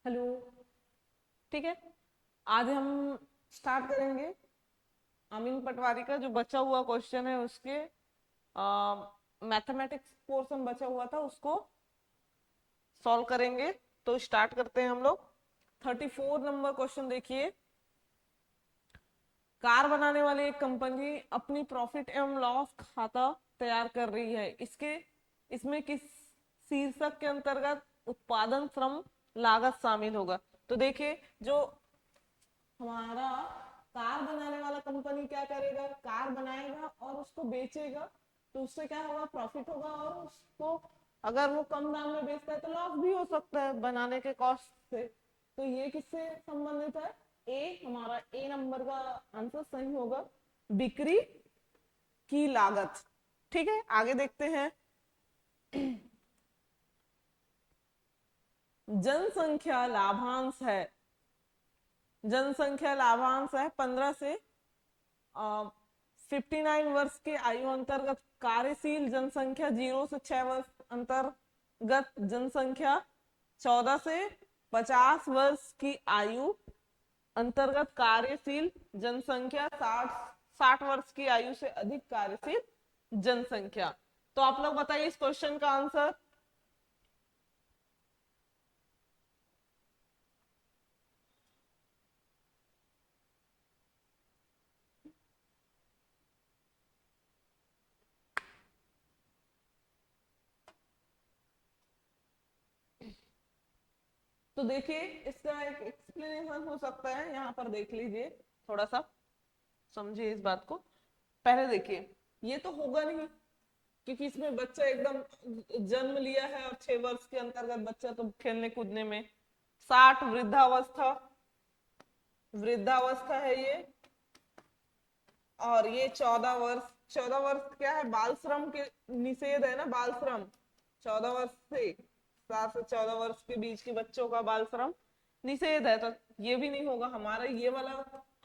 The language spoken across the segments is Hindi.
हेलो। ठीक है, आज हम स्टार्ट करेंगे अमीन पटवारी का जो बचा हुआ क्वेश्चन है उसके मैथमेटिक्स पोर्शन बचा हुआ था उसको सॉल्व करेंगे। तो स्टार्ट करते हैं हम लोग। 34 नंबर क्वेश्चन देखिए। कार बनाने वाली एक कंपनी अपनी प्रॉफिट एवं लॉस खाता तैयार कर रही है। इसमें किस शीर्षक के अंतर्गत उत्पादन श्रम लागत शामिल होगा। तो देखिए, जो हमारा कार बनाने वाला कंपनी क्या करेगा, कार बनाएगा और उसको बेचेगा। तो उससे क्या होगा, प्रॉफिट होगा। और उसको अगर वो कम दाम में बेचता है तो लॉस भी हो सकता है बनाने के कॉस्ट से। तो ये किससे संबंधित है, ए। हमारा ए नंबर का आंसर सही होगा, बिक्री की लागत। ठीक है, आगे देखते हैं। जनसंख्या लाभांश है। जनसंख्या लाभांश है 15 से 59 वर्ष के आयु अंतर्गत कार्यशील जनसंख्या, 0 से 6 वर्ष अंतर्गत जनसंख्या, 14 से 50 वर्ष की आयु अंतर्गत कार्यशील जनसंख्या, 60 वर्ष की आयु से अधिक कार्यशील जनसंख्या। तो आप लोग बताइए इस क्वेश्चन का आंसर। तो देखिए, इसका एक एक्सप्लेनेशन हो सकता है, यहाँ पर देख लीजिए, थोड़ा सा समझिए इस बात को। पहले देखिए, ये तो होगा नहीं क्योंकि इसमें बच्चा एकदम जन्म लिया है और 6 वर्ष के अंतर्गत बच्चा तो खेलने कूदने में। 60 वृद्धावस्था, वृद्धावस्था है ये। और ये 14 वर्ष, 14 वर्ष क्या है, बाल श्रम के निषेध है ना, बाल श्रम। 14 वर्ष से 7 से 14 वर्ष के बीच के बच्चों का बाल श्रम निषेध है। तो ये भी नहीं होगा हमारा, ये वाला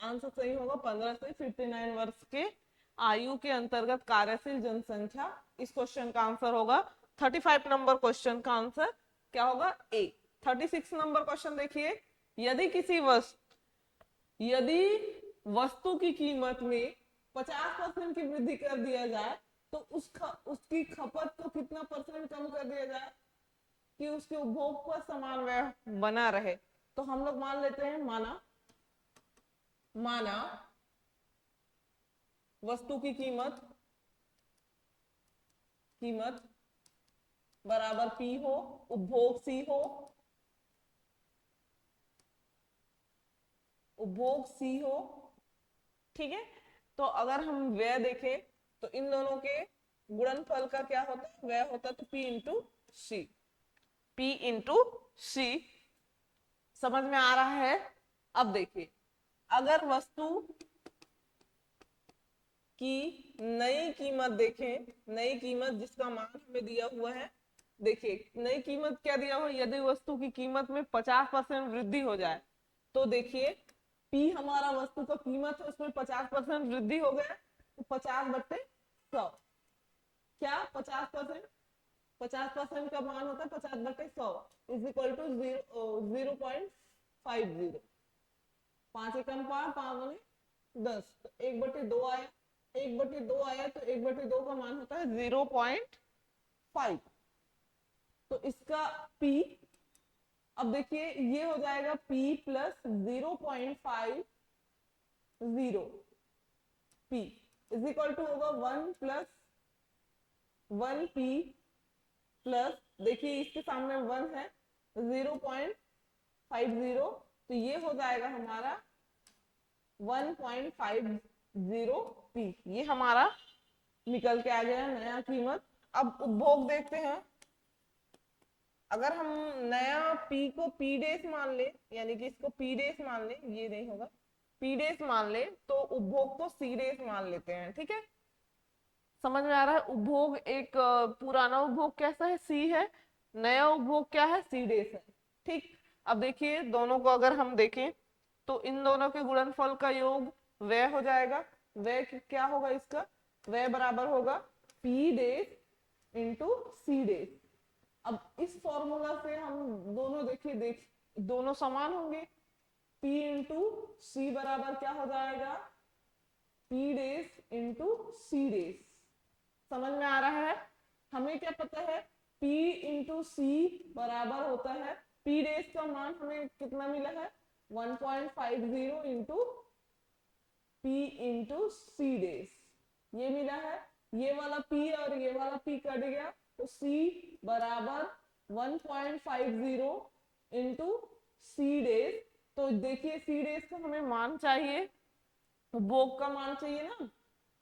आंसर सही होगा। 15 से 59 वर्ष के आयु के अंतर्गत कार्यशील जनसंख्या, इस क्वेश्चन का आंसर होगा। 35 नंबर क्वेश्चन का आंसर क्या होगा, ए। 36 नंबर क्वेश्चन देखिए। यदि किसी वस्तु यदि वस्तु की कीमत में 50% की वृद्धि कर दिया जाए तो उसकी खपत को कितना परसेंट कम कर दिया जाए कि उसके उपभोग पर समान व्यय बना रहे। तो हम लोग मान लेते हैं, माना माना वस्तु की कीमत कीमत बराबर पी हो, उपभोग सी हो, उपभोग सी हो। ठीक है, तो अगर हम व्यय देखें तो इन दोनों के गुणनफल का क्या होता है, व्यय होता है। तो पी इंटू सी, पी इंटू सी। समझ में आ रहा है। अब देखिए, अगर वस्तु की नई कीमत देखें, नई कीमत जिसका मान हमें दिया हुआ है, देखिए नई कीमत क्या दिया हुआ है, यदि वस्तु की कीमत में 50% वृद्धि हो जाए तो देखिए पी हमारा वस्तु का कीमत है, उसमें 50% वृद्धि हो गया तो 50/100। क्या 50%, 50% का मान होता है 50/100 इज इक्वल टू 0.50। 5 एकम 5, 5 10, तो 1/2 आया। 1/2 आया तो 1/2 का मान होता है 0.5। तो इसका P, अब देखिए ये हो जाएगा P plus 0.50, P is equal to होगा 1 प्लस 1P प्लस, देखिए इसके सामने 1 है, 0.50। तो ये हो जाएगा हमारा 1.50 P। ये हमारा निकल के आ गया नया कीमत। अब उपभोग देखते हैं। अगर हम नया P को P डेस मान ले, यानी कि इसको P डेस मान ले, ये नहीं होगा, P डेस मान ले, तो उपभोग को C डेस मान लेते हैं। ठीक है, समझ में आ रहा है। उपभोग एक पुराना उपभोग कैसा है, सी है। नया उपभोग क्या है, सी डेस है। ठीक, अब देखिए दोनों को अगर हम देखें तो इन दोनों के गुणनफल का योग व्यय हो जाएगा। व्यय क्या होगा इसका, व्यय बराबर होगा पी डेस इंटू सी डेस। अब इस फॉर्मूला से हम दोनों देखिए दोनों समान होंगे। P इंटू सी बराबर क्या हो जाएगा, P डेज इंटू सी डेज। समझ में आ रहा है। हमें क्या पता है, P इंटू सी बराबर होता है, P डेज का मान हमें कितना मिला है 1.50 इंटू P इंटू सी डेज ये मिला है। ये वाला P और ये वाला P कट गया तो C बराबर 1.50 इंटू सी डेज। तो देखिए सी डेज का हमें मान चाहिए, उपभोग का मान चाहिए ना,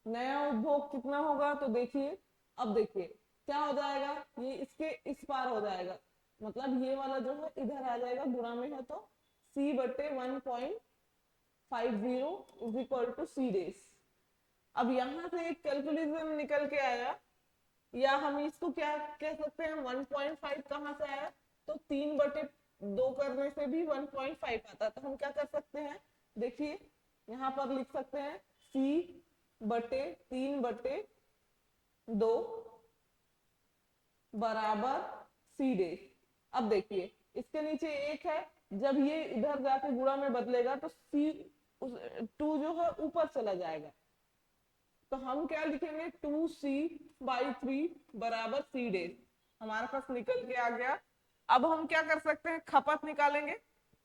नया उपभोग कितना होगा। तो देखिए अब देखिए क्या हो जाएगा, ये इसके इस पार हो जाएगा, मतलब ये वाला जो है इधर आ जाएगा, गुणा में है तो C बटे 1.50 is equal to C days. अब यहां से एक कैलकुलेशन निकल के आया, या हम इसको क्या कह सकते हैं 1.5 कहां से आया, तो 3/2 करने से भी 1.5 आता। तो हम क्या कर सकते हैं, देखिए यहां पर लिख सकते हैं C बटे 3/2 बराबर सी डेज। अब देखिए इसके नीचे एक है, जब ये इधर जाके गुणा में बदलेगा तो सी 2 जो है ऊपर चला जाएगा, तो हम क्या लिखेंगे 2C/3 बराबर सी डेज। हमारे पास निकल के आ गया। अब हम क्या कर सकते हैं, खपत निकालेंगे।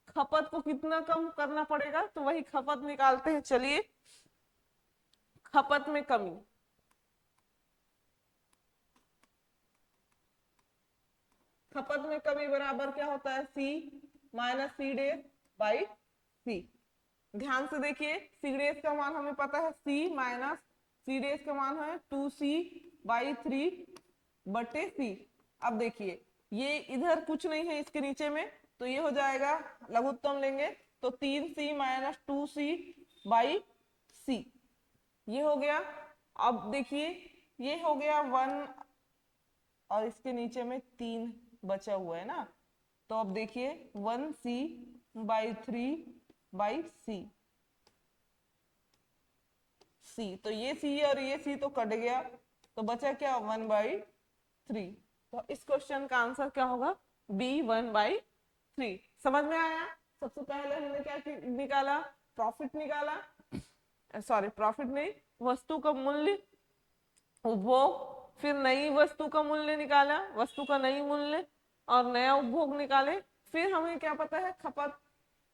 खपत को कितना कम करना पड़ेगा, तो वही खपत निकालते हैं। चलिए खपत में कमी, खपत में कमी बराबर क्या होता है, C minus C days by C. ध्यान से देखिए सी डेज का मान हमें पता है, C माइनस सी डेज का मान है 2C/3 बटे सी। अब देखिए ये इधर कुछ नहीं है इसके नीचे में, तो ये हो जाएगा लघुत्तम लेंगे तो 3C माइनस 2C/C ये हो गया। अब देखिए ये हो गया 1 और इसके नीचे में 3 बचा हुआ है ना, तो अब देखिए 1C/3/C तो ये C और ये C तो कट गया, तो बचा क्या 1/3। तो इस क्वेश्चन का आंसर क्या होगा, B 1/3। समझ में आया। सबसे पहले हमने क्या निकाला, प्रॉफिट निकाला, सॉरी प्रॉफिट नहीं, वस्तु का मूल्य, उपभोग, फिर नई वस्तु का मूल्य निकाला, वस्तु का नई मूल्य और नया उपभोग निकाले। फिर हमें क्या पता है, खपत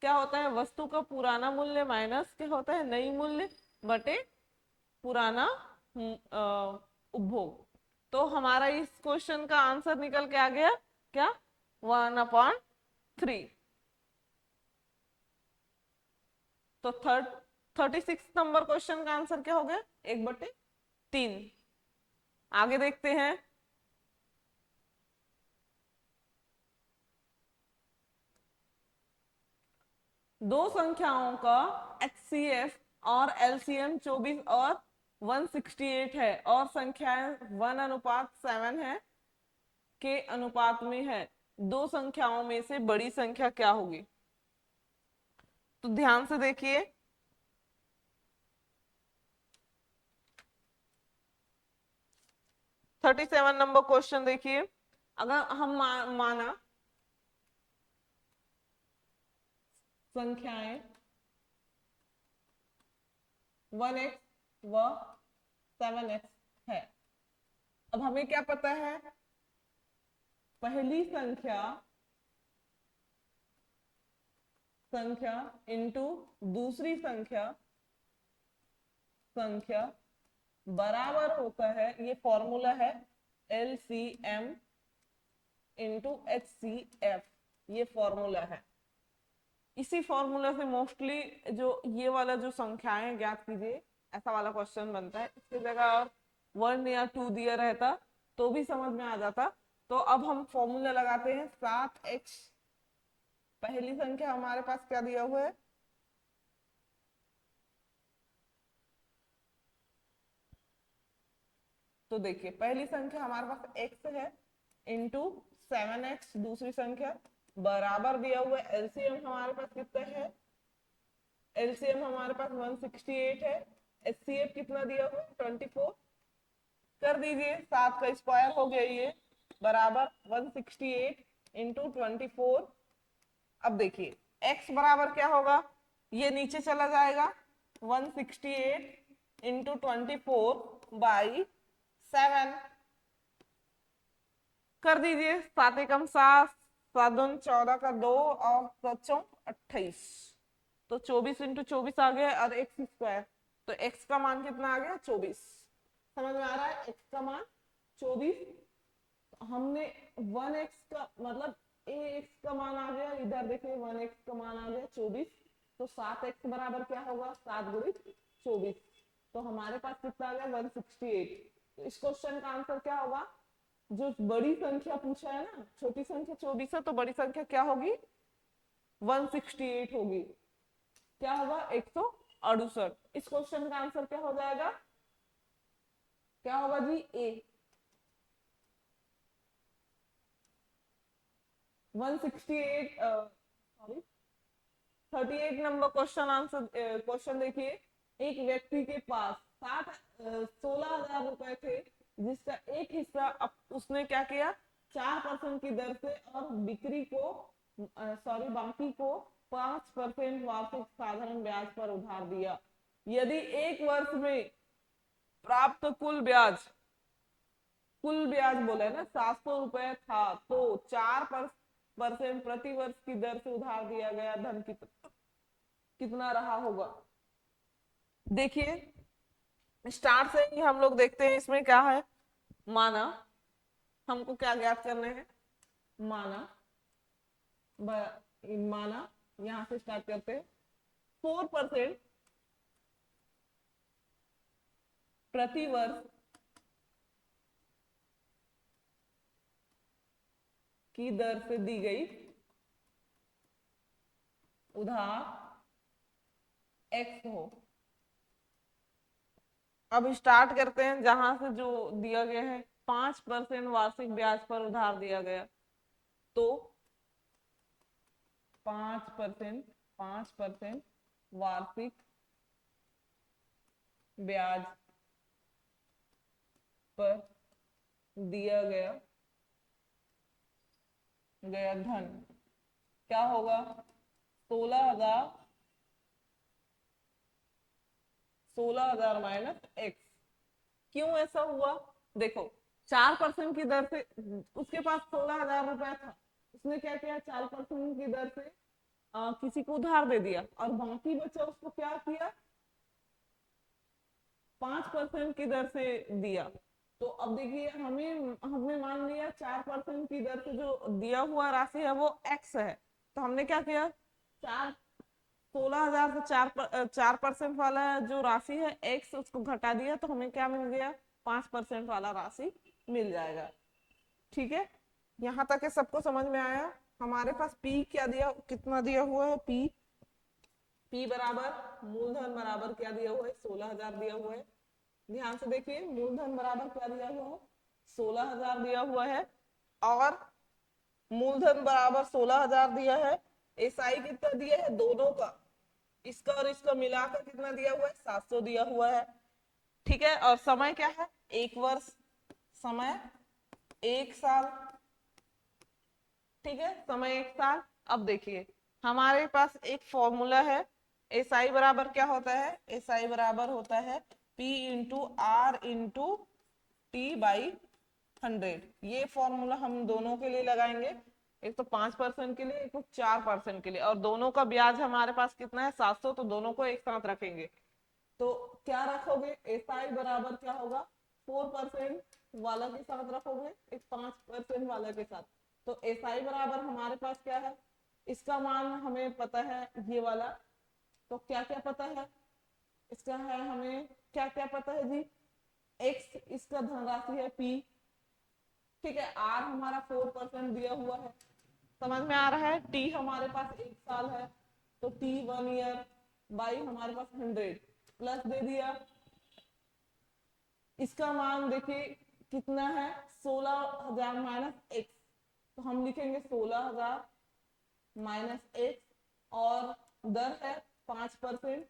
क्या होता है, वस्तु का पुराना मूल्य माइनस क्या होता है, नई मूल्य बटे पुराना उपभोग। तो हमारा इस क्वेश्चन का आंसर निकल के आ गया क्या, 1/3। तो 36 नंबर क्वेश्चन का आंसर क्या हो गया, 1/3। आगे देखते हैं। दो संख्याओं का HCF और LCM 24 और 168 है और संख्याएं 1:7 है के अनुपात में है। दो संख्याओं में से बड़ी संख्या क्या होगी। तो ध्यान से देखिए, थर्टी 37 नंबर क्वेश्चन देखिए। अगर हम माना संख्याएं 1x व 7x है। अब हमें क्या पता है, पहली संख्या इंटू दूसरी संख्या बराबर होता है, ये फॉर्मूला है LCM इंटू HCF, ये फॉर्मूला है। इसी फॉर्मूला से मोस्टली जो ये वाला जो संख्याएं ज्ञात कीजिए ऐसा वाला क्वेश्चन बनता है। इसकी जगह और 1 या 2 दिया रहता तो भी समझ में आ जाता। तो अब हम फॉर्मूला लगाते हैं 7x, पहली संख्या हमारे पास क्या दिया हुआ है, तो देखिए पहली संख्या हमारे पास x है इंटू 7x दूसरी संख्या बराबर दिया हुआ है। एलसीएम हमारे पास कितना है, एलसीएम हमारे पास 168 है, एचसीएफ कितना दिया हुआ है 24। कर दीजिए 7 का स्क्वायर हो गया ये बराबर 168 इंटू 24 अब देखिए x बराबर क्या होगा, ये नीचे चला जाएगा 168 इंटू 24/7 कर दीजिए। 7 एकम 7, 7 दूनी 14 का 2 और 7 28, तो 24 इंटू 24 आ गया और एक्स स्क्वायर, तो x का मान कितना आ गया 24। समझ में आ रहा है, x का मान 24। हमने 1x का मतलब ax का मान आ गया, इधर देखिए 1x का मान आ गया 24, तो 7x बराबर क्या होगा 7 गुणित 24, तो हमारे पास कितना आ गया 168। तो इस क्वेश्चन का आंसर क्या होगा, जो बड़ी संख्या पूछा है ना, छोटी संख्या 24 है तो बड़ी संख्या क्या होगी 168 होगी, क्या होगा 168। इस क्वेश्चन का आंसर क्या हो जाएगा, क्या होगा जी ए 168। Sorry 38 number question answer, question देखिए, एक व्यक्ति के पास 16,000 रुपए थे, जिसका एक हिस्सा उसने क्या किया 4% की दर से और बिक्री को बाकी को 5% वार्षिक साधारण ब्याज पर उधार दिया। यदि एक वर्ष में प्राप्त कुल ब्याज बोले ना 700 रुपए था, तो 4% प्रति वर्ष की दर से उधार दिया गया धन कितना रहा होगा। देखिए स्टार्ट से ही हम लोग देखते हैं इसमें क्या है, माना हमको क्या ज्ञात करने हैं, माना माना यहां से स्टार्ट करते हैं 4% प्रति वर्ष की दर से दी गई उधार x हो। अब स्टार्ट करते हैं जहां से जो दिया गया है 5% वार्षिक ब्याज पर उधार दिया गया, तो 5% वार्षिक ब्याज पर दिया गया धन क्या होगा 16,000 माइनस एक्स। क्यों ऐसा हुआ, देखो 4% की दर से उसके पास 16,000 रुपया था, उसने क्या किया 4% की दर से किसी को उधार दे दिया और बाकी बचा उसको क्या किया 5% की दर से दिया। तो अब देखिए हमने मान लिया 4% की दर से जो दिया हुआ राशि है वो x है, तो हमने क्या किया 16,000 से 4% वाला जो राशि है x उसको घटा दिया, तो हमें क्या मिल गया 5% वाला राशि मिल जाएगा। ठीक है, यहाँ तक है सबको समझ में आया। हमारे पास p क्या दिया, कितना दिया हुआ है p बराबर मूलधन बराबर क्या दिया हुआ है 16,000 दिया हुआ है। ध्यान से देखिए मूलधन बराबर क्या दिया हुआ है 16,000 दिया हुआ है, और मूलधन बराबर 16,000 दिया है, एसआई कितना दिया है दोनों का, इसका और इसका मिलाकर कितना दिया हुआ है 700 दिया हुआ है। ठीक है, और समय क्या है 1 वर्ष, समय 1 साल। ठीक है, समय 1 साल। अब देखिए हमारे पास एक फॉर्मूला है, एसआई बराबर क्या होता है, एसआई बराबर होता है P into R into T by 100। ये फॉर्मूला हम दोनों के लिए लगाएंगे, एक तो 5% के लिए, एक तो 4% के लिए, और दोनों का ब्याज हमारे पास कितना है 700, तो दोनों को एक साथ रखेंगे। तो क्या रखोगे एसआई बराबर क्या होगा 4% वाला के साथ रखोगे, एक 5% वाला के साथ, तो एसआई बराबर हमारे पास क्या है, इसका मान हमें पता है ये वाला, तो क्या क्या पता है इसका है, हमें क्या क्या पता है जी, एक्स इसका धनराशि है पी, ठीक है, आर हमारा 4% दिया हुआ है, समझ में आ रहा है, टी हमारे पास 1 साल है, तो टी 1 ईयर बाई हमारे पास 100 प्लस दे दिया, इसका मान देखिए कितना है 16,000 माइनस एक्स, तो हम लिखेंगे 16,000 माइनस एक्स, और दर है 5%,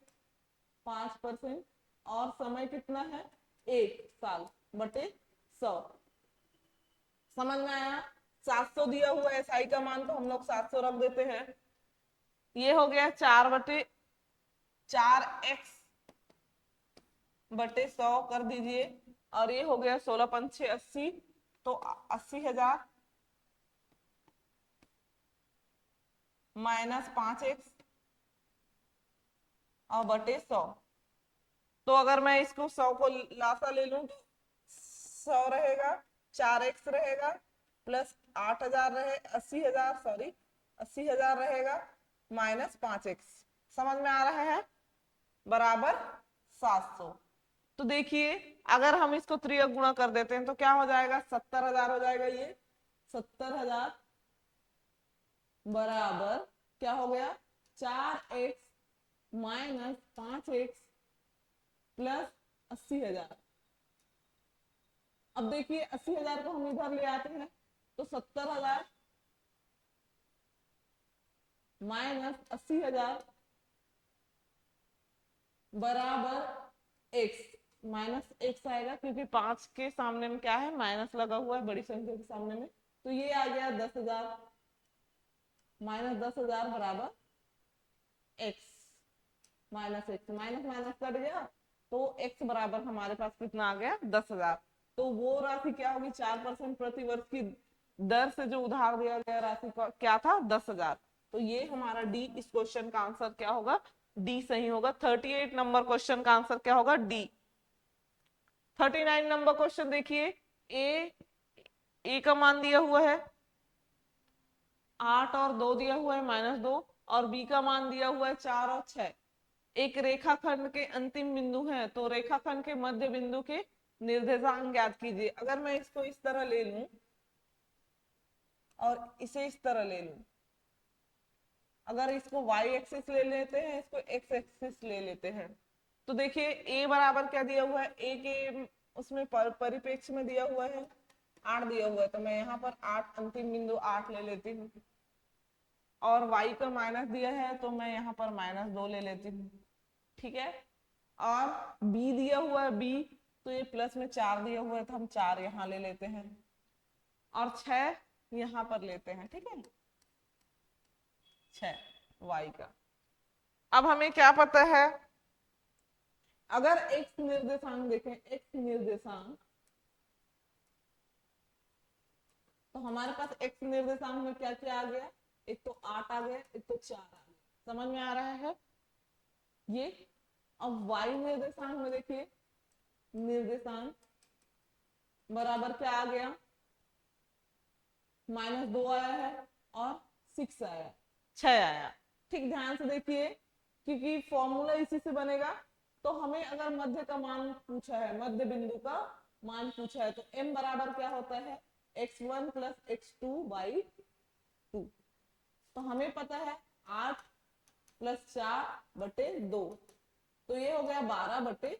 5%, और समय कितना है 1 साल बटे 100। समझ में आया, 700 दिया हुआ एसआई का मान, तो हम लोग 700 रख देते हैं, ये हो गया 4/4x/100 कर दीजिए, और ये हो गया 16×5 = 80, तो 80,000 -5x और बटे 100। तो अगर मैं इसको 100 को लासा ले लूं तो 100 रहेगा, 4x रहेगा, प्लस 8,000 रहे 80,000, सॉरी 80,000 रहेगा, -5x। समझ में आ रहा है? बराबर 700। तो देखिए अगर हम इसको त्रियक गुणा कर देते हैं तो क्या हो जाएगा, 70,000 हो जाएगा। ये 70,000 बराबर क्या हो गया, 4x - 5x प्लस 80,000। अब देखिए 80,000 को हम इधर ले आते हैं तो 70,000 -80,000 बराबर x आएगा, क्योंकि 5 के सामने में क्या है, माइनस लगा हुआ है बड़ी संख्या के सामने में। तो ये आ गया 10,000 -10,000 बराबर x -x, minus minus cut गया तो x बराबर हमारे पास कितना आ गया, 10,000। तो वो राशि क्या होगी, 4% प्रति वर्ष की दर से जो उधार दिया गया राशि का क्या था, 10,000। तो ये हमारा डी, इस क्वेश्चन का आंसर क्या होगा, डी सही होगा। 38 नंबर क्वेश्चन का आंसर क्या होगा, डी। 39 नंबर क्वेश्चन देखिए, ए का मान दिया हुआ है 8 और 2 दिया हुआ है -2, और बी का मान दिया हुआ है 4 और 6। एक रेखाखंड के अंतिम बिंदु है, तो रेखाखंड के मध्य बिंदु के निर्देशांक ज्ञात कीजिए। अगर मैं इसको इस तरह ले लूं और इसे इस तरह ले लूं, अगर इसको y एक्सिस ले लेते हैं, इसको x एक्सिस ले लेते हैं, तो देखिए a बराबर क्या दिया हुआ है, a के उसमें परिप्रेक्ष्य में दिया हुआ है 8 दिया हुआ है, तो मैं यहाँ पर 8 अंतिम बिंदु 8 ले लेती हूँ, और y का माइनस दिया है तो मैं यहाँ पर -2 ले लेती हूँ। ठीक है, और b दिया हुआ है b, तो ये प्लस में 4 दिया हुआ है तो हम 4 यहाँ ले लेते हैं, और 6 यहाँ पर लेते हैं। ठीक है, 6 y का। अब हमें क्या पता है, अगर x निर्देशांक देखें, x निर्देशांक, तो हमारे पास x निर्देशांक में क्या क्या आ गया, एक तो 8 आ गया, एक तो 4 आ गया। समझ में आ रहा है ये? अब y निर्देशांक में देखिए, निर्देशांक बराबर क्या आ गया, -2 आया है और 6 आया, 6 आया। ठीक, ध्यान से देखिए, क्योंकि फॉर्मूला इसी से बनेगा। तो हमें अगर मध्य का मान पूछा है, मध्य बिंदु का मान पूछा है, तो m बराबर क्या होता है, x1 + x2/2। तो हमें पता है 8 + 4/2, तो ये हो गया 12/2,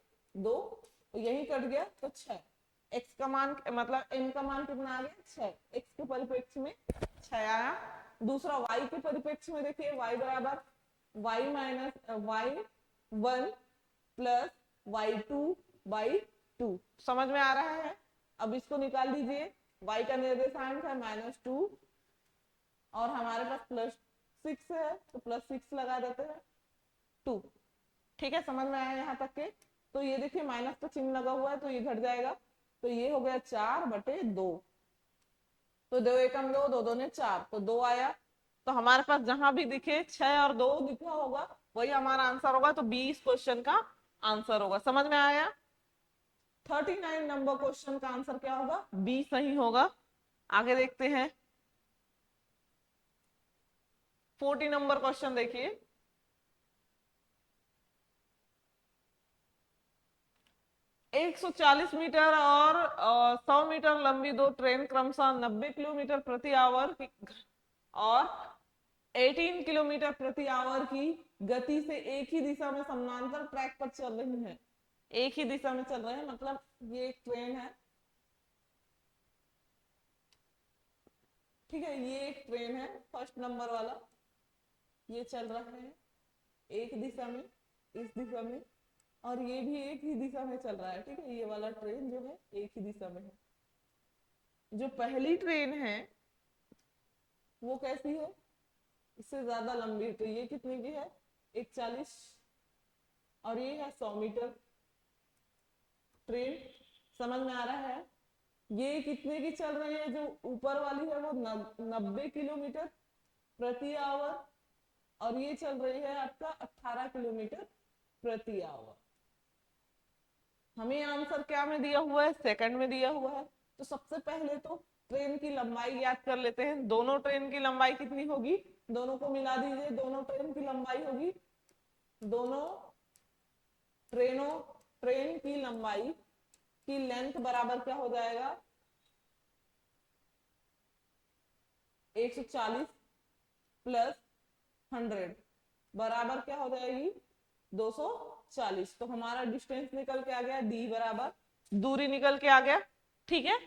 तो यही कट गया तो 6। x का मान मतलब m का मान कितना आ गया, 6। x के परिप्रेक्ष्य में 6 आया। दूसरा y के परिप्रेक्ष्य में देखिए, y बराबर y-y1 + y2/2। समझ में आ रहा है? अब इसको निकाल दीजिए, y का निर्देशांक है -2 और हमारे पास +6 है, तो +6 लगा देते हैं 2। ठीक है, समझ में आया यहाँ तक के? तो ये देखिए माइनस का चिन्ह लगा हुआ है तो ये घट जाएगा, तो ये हो गया 4/2। तो 2 एकम 2, 2 दूने 4, तो 2 आया। तो हमारे पास जहां भी दिखे 6 और 2 दिखा होगा, वही हमारा आंसर होगा। तो बी इस क्वेश्चन का आंसर होगा। समझ में आया? 39 नंबर क्वेश्चन का आंसर क्या होगा, बी सही होगा। आगे देखते हैं 40 नंबर क्वेश्चन देखिए, 140 मीटर और 100 मीटर लंबी दो ट्रेन क्रमशः 90 किलोमीटर प्रति आवर और 18 किलोमीटर प्रति आवर की गति से एक ही दिशा में समानांतर ट्रैक पर चल रही हैं। एक ही दिशा में चल रहे हैं, मतलब ये एक ट्रेन है। ठीक है, ये एक ट्रेन है, फर्स्ट नंबर वाला, ये चल रहा है एक दिशा में, इस दिशा में, और ये भी एक ही दिशा में चल रहा है। ठीक है, ये वाला ट्रेन जो है एक ही दिशा में है। जो पहली ट्रेन है वो कैसी है, इससे ज्यादा लंबी है, तो ये कितने की है, 140, और ये है 100 मीटर ट्रेन। समझ में आ रहा है? ये कितने की चल रही है, जो ऊपर वाली है वो 90 किलोमीटर प्रति आवर, और ये चल रही है आपका 18 किलोमीटर प्रति आवर। हमें आंसर क्या में दिया हुआ है, सेकंड में दिया हुआ है। तो सबसे पहले तो ट्रेन की लंबाई याद कर लेते हैं। दोनों ट्रेन की लंबाई कितनी होगी, दोनों को मिला दीजिए, दोनों ट्रेन की लंबाई होगी, दोनों ट्रेन की लंबाई की लेंथ बराबर क्या हो जाएगा, 140 प्लस 100 बराबर क्या हो जाएगी, 240। तो हमारा डिस्टेंस निकल के आ गया, डी बराबर दूरी निकल के आ गया। ठीक है,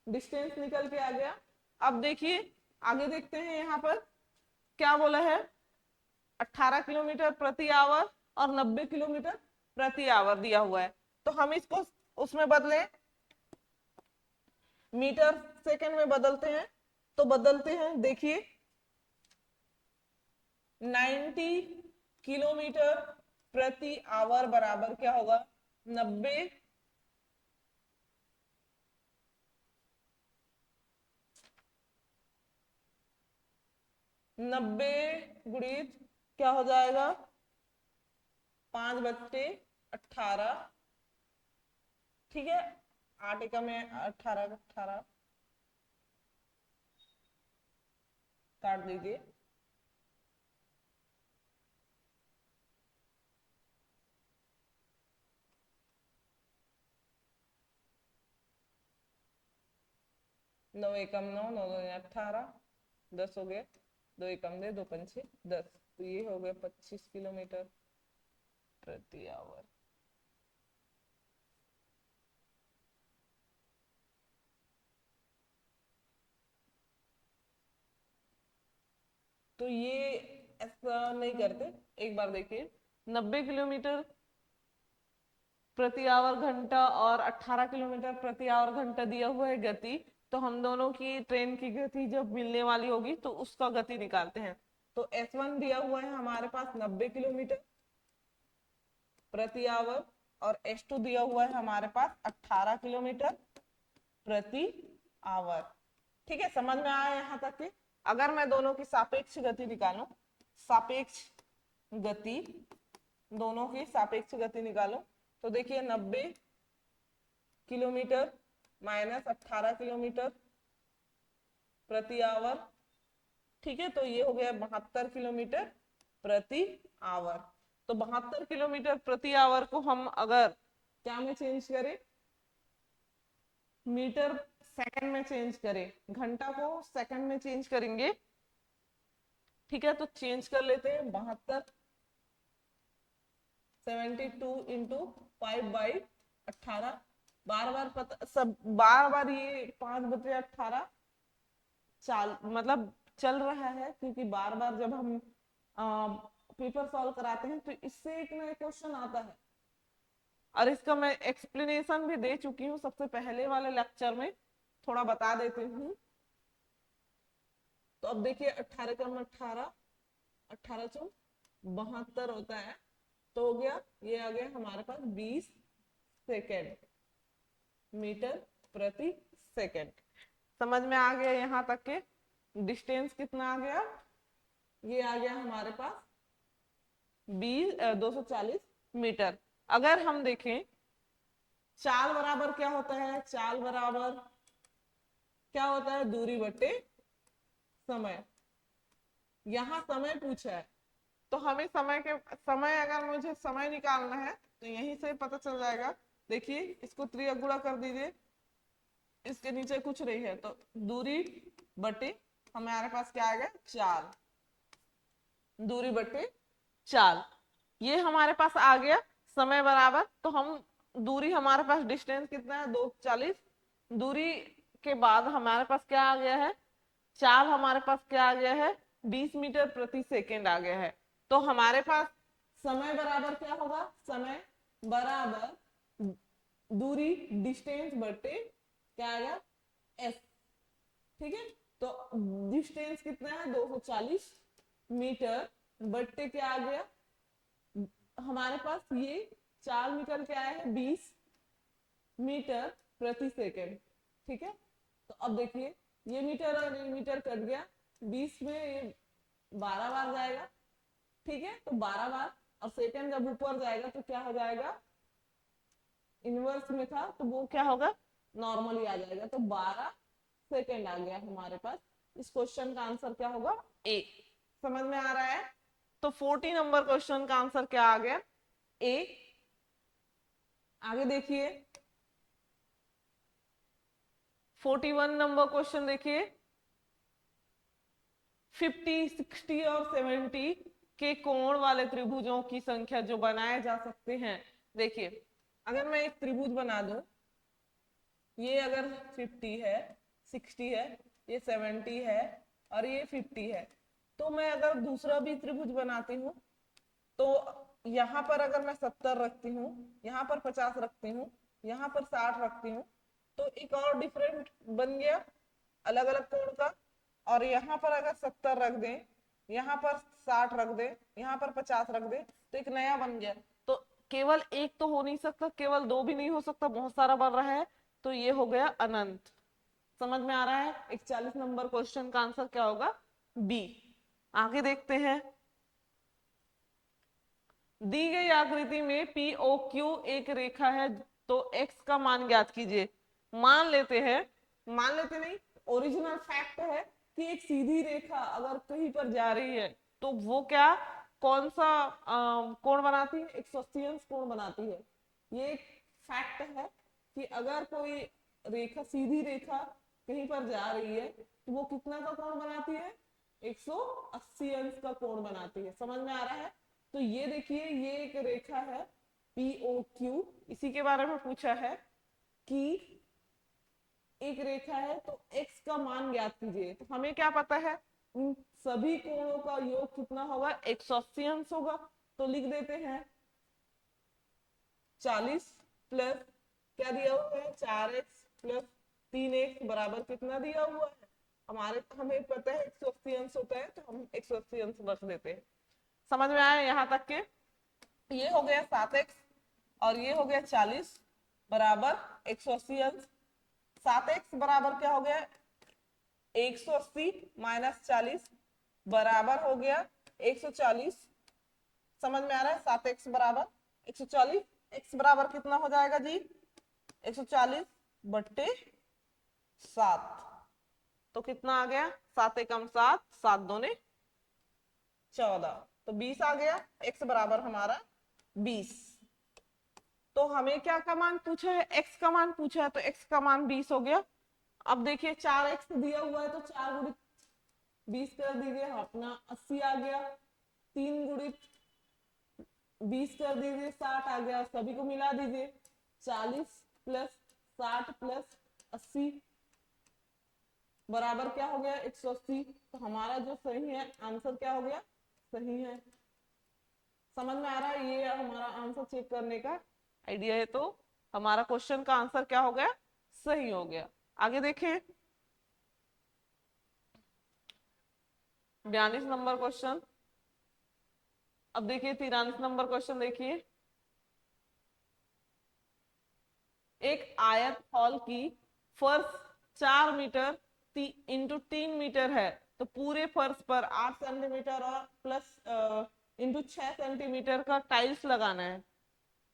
डिस्टेंस निकल के आ गया। अब देखिए आगे देखते हैं, यहाँ पर क्या बोला है, 18 किलोमीटर प्रति आवर और 90 किलोमीटर प्रति आवर दिया हुआ है। तो हम इसको उसमें बदले, मीटर सेकंड में बदलते हैं। तो बदलते हैं, देखिए 90 किलोमीटर प्रति आवर बराबर क्या होगा, 90 गुणित क्या हो जाएगा, 5/18। ठीक है, 8 एकम में 18 18 काट दीजिए, नौ एकम 9, 9 2 18, 10 हो गए, 2 एकम दे, 2 पंचे 10। तो ये हो गया 25 किलोमीटर प्रति आवर। तो ये ऐसा नहीं करते, एक बार देखिए, 90 किलोमीटर प्रति आवर घंटा और 18 किलोमीटर प्रति आवर घंटा दिया हुआ है गति। तो हम दोनों की ट्रेन की गति जब मिलने वाली होगी तो उसका गति निकालते हैं। तो S1 दिया हुआ है हमारे पास 90 किलोमीटर प्रति आवर, और S2 दिया हुआ है हमारे पास 18 किलोमीटर प्रति आवर। ठीक है, समझ में आया यहाँ तक कि अगर मैं दोनों की सापेक्ष गति निकालूं, सापेक्ष गति, दोनों की सापेक्ष गति निकालो, तो देखिए 90 किलोमीटर माइनस 18 किलोमीटर प्रति आवर। ठीक है, तो ये हो गया 72 किलोमीटर प्रति आवर। तो 72 किलोमीटर प्रति आवर को हम अगर क्या में चेंज करें, मीटर सेकंड में चेंज करें, घंटा को सेकंड में चेंज करेंगे। ठीक है, तो चेंज कर लेते हैं, 72 72 इंटू 5/18। बार बार पता सब, बार बार ये 5/18 चाल मतलब चल रहा है, क्योंकि बार बार जब हम पेपर सॉल्व कराते हैं तो इससे एक नया क्वेश्चन आता है, और इसका मैं एक्सप्लेनेशन भी दे चुकी हूँ सबसे पहले वाले लेक्चर में, थोड़ा बता देती हूँ। तो अब देखिए 18 कम 18, 18 चौ 72 होता है, तो हो गया, ये आ गया हमारे पास 20 सेकेंड, मीटर प्रति सेकेंड। समझ में आ गया यहाँ तक के डिस्टेंस कितना आ गया, ये आ गया हमारे पास 240 मीटर। अगर हम देखें चाल बराबर क्या होता है, चाल बराबर क्या होता है, दूरी बटे समय। यहाँ समय पूछा है, तो हमें समय अगर मुझे समय निकालना है तो यहीं से पता चल जाएगा। देखिए इसको त्रिगुणा कर दीजिए, इसके नीचे कुछ नहीं है, तो दूरी बटे हमारे पास क्या आएगा, चाल, दूरी बटे चाल, ये हमारे पास आ गया समय बराबर। तो हम दूरी, हमारे पास डिस्टेंस कितना है, 240, दूरी के बाद हमारे पास क्या आ गया है, चाल हमारे पास क्या आ गया है, 20 मीटर प्रति सेकेंड आ गया है। तो हमारे पास समय बराबर क्या होगा, समय बराबर दूरी डिस्टेंस बटे क्या आएगा, एस। ठीक है, तो डिस्टेंस कितना है, 240 मीटर बट्टे क्या आ गया, हमारे पास ये 4 मीटर क्या है, 20 मीटर प्रति सेकेंड। ठीक है, तो अब देखिए ये मीटर और ये मीटर कट गया, 20 में ये 12 बार जाएगा। ठीक है, तो 12 बार, और सेकेंड जब ऊपर जाएगा तो क्या हो जाएगा, इनवर्स में था तो वो क्या होगा, नॉर्मली आ जाएगा। तो 12 सेकेंड आ गया हमारे पास। इस क्वेश्चन का आंसर क्या होगा, ए। समझ में आ रहा है? तो 40 नंबर क्वेश्चन का आंसर क्या आ गया, ए। आगे देखिए 41 नंबर क्वेश्चन देखिए, 50, 60 और 70 के कोण वाले त्रिभुजों की संख्या जो बनाए जा सकते हैं। देखिए अगर मैं एक त्रिभुज बना दूं, ये अगर 50 है, 60 है, ये 70 है और ये 50 है, तो मैं अगर दूसरा भी त्रिभुज बनाती हूँ तो यहाँ पर अगर मैं 70 रखती हूँ, यहाँ पर 50 रखती हूँ, यहाँ पर 60 रखती हूँ, तो एक और डिफरेंट बन गया अलग अलग कोण का। और यहाँ पर अगर 70 रख दें, यहाँ पर 60 रख दें, यहाँ पर 50 रख दें, तो एक नया बन गया। तो केवल एक तो हो नहीं सकता, केवल दो भी नहीं हो सकता, बहुत सारा बन रहा है, तो ये हो गया अनंत। समझ में आ रहा है? 41 नंबर क्वेश्चन का आंसर क्या होगा, बी। आगे देखते हैं, दी गई आकृति में पी ओ क्यू एक रेखा है, तो एक्स का मान ज्ञात कीजिए। मान लेते हैं, मान लेते नहीं, ओरिजिनल फैक्ट है कि एक सीधी रेखा अगर कहीं पर जा रही है तो वो क्या, कौन सा कोण बनाती है, 180 अंश कोण बनाती है। ये एक फैक्ट है कि अगर कोई रेखा, सीधी रेखा कहीं पर जा रही है तो वो कितना का कोण बनाती है, 180 अंश का कोण बनाती है। समझ में आ रहा है? तो ये देखिए ये एक रेखा है POQ, इसी के बारे में पूछा है कि एक रेखा है तो x का मान ज्ञात कीजिए। तो हमें क्या पता है, उन सभी कोणों का योग कितना होगा, 180 अंश होगा। तो लिख देते हैं 40 प्लस क्या दिया हुआ है, 4x प्लस 3x बराबर कितना दिया हुआ है, हमें पता है 180 अंश होता है, तो हम 180 अंश रख देते हैं। समझ में आया यहाँ तक के? ये हो गया 7x और ये हो गया 40 बराबर 180 अंश। 7x बराबर क्या हो गया, 180 माइनस 40 बराबर हो गया 140। समझ में आ रहा है? 7x बराबर 140, x बराबर कितना हो जाएगा जी, 140 बट्टे 7। तो कितना आ गया, 7 एकम 7, 7 दूने 14, तो 20 आ गया। x बराबर हमारा 20। तो हमें क्या का मान पूछा है, x का मान पूछा है, तो x का मान 20 हो गया। अब देखिए 4x दिया हुआ है तो 4 गुणित 20 कर दीजिए, अपना 80 आ गया। 3 गुणित 20 कर दीजिए, 60 आ गया। सभी को मिला दीजिए, 40 प्लस 60 प्लस 80 बराबर क्या हो गया, 180। तो हमारा जो सही है आंसर क्या हो गया, सही है। समझ में आ रहा है? ये हमारा आंसर चेक करने का आइडिया है। तो हमारा क्वेश्चन का आंसर क्या हो गया, सही हो गया। आगे देखें 42 नंबर क्वेश्चन। अब देखिए 43 नंबर क्वेश्चन देखिए, एक आयत हॉल की फर्श 4 मीटर इंटू 3 मीटर है, तो पूरे फर्श पर 8 सेंटीमीटर और प्लस इंटू 6 सेंटीमीटर का टाइल्स लगाना है।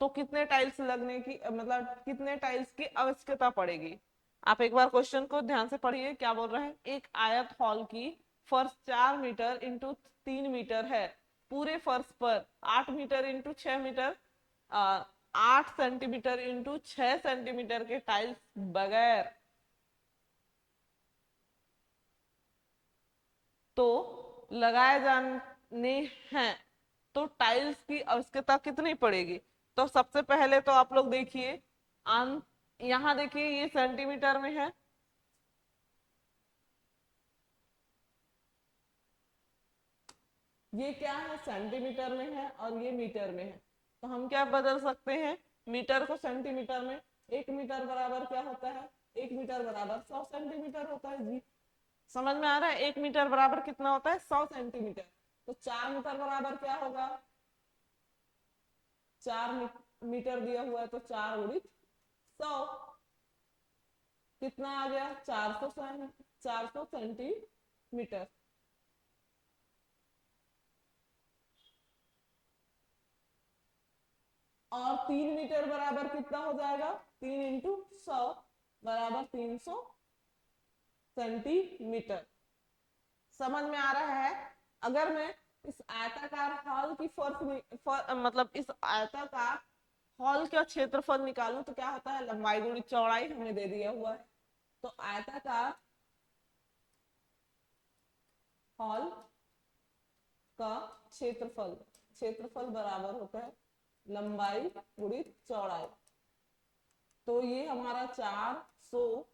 तो कितने टाइल्स लगने की, मतलब कितने टाइल्स की आवश्यकता पड़ेगी। आप एक बार क्वेश्चन को ध्यान से पढ़िए, क्या बोल रहा है, एक आयत हॉल की फर्श 4 मीटर इंटू 3 मीटर है, पूरे फर्श पर 8 metre into 6 metre, 8 centimetre into 6 centimetre के टाइल्स बगैर तो लगाए जाने हैं, तो टाइल्स की आवश्यकता कितनी पड़ेगी। तो सबसे पहले तो आप लोग देखिए, यहाँ देखिए ये सेंटीमीटर में है, ये क्या है, सेंटीमीटर में है और ये मीटर में है। तो हम क्या बदल सकते हैं, मीटर को सेंटीमीटर में। 1 मीटर बराबर क्या होता है, 1 मीटर बराबर 100 सेंटीमीटर होता है जी। समझ में आ रहा है? 1 मीटर बराबर कितना होता है, 100 सेंटीमीटर। तो 4 मीटर बराबर क्या होगा, 4 मीटर दिया हुआ है तो 4 गुणित 100 कितना आ गया, 400 सेंटीमीटर। और 3 मीटर बराबर कितना हो जाएगा, 3 इंटू 100 बराबर 300 सेंटीमीटर। समझ में आ रहा है। अगर मैं इस आयताकार हॉल की मतलब इस आयताकार हॉल का क्षेत्रफल निकालूं तो क्या होता है, लंबाई गुणी चौड़ाई हमें दे दिया हुआ है। तो आयताकार हॉल का क्षेत्रफल, क्षेत्रफल बराबर होता है लंबाई गुणी चौड़ाई। तो ये हमारा 400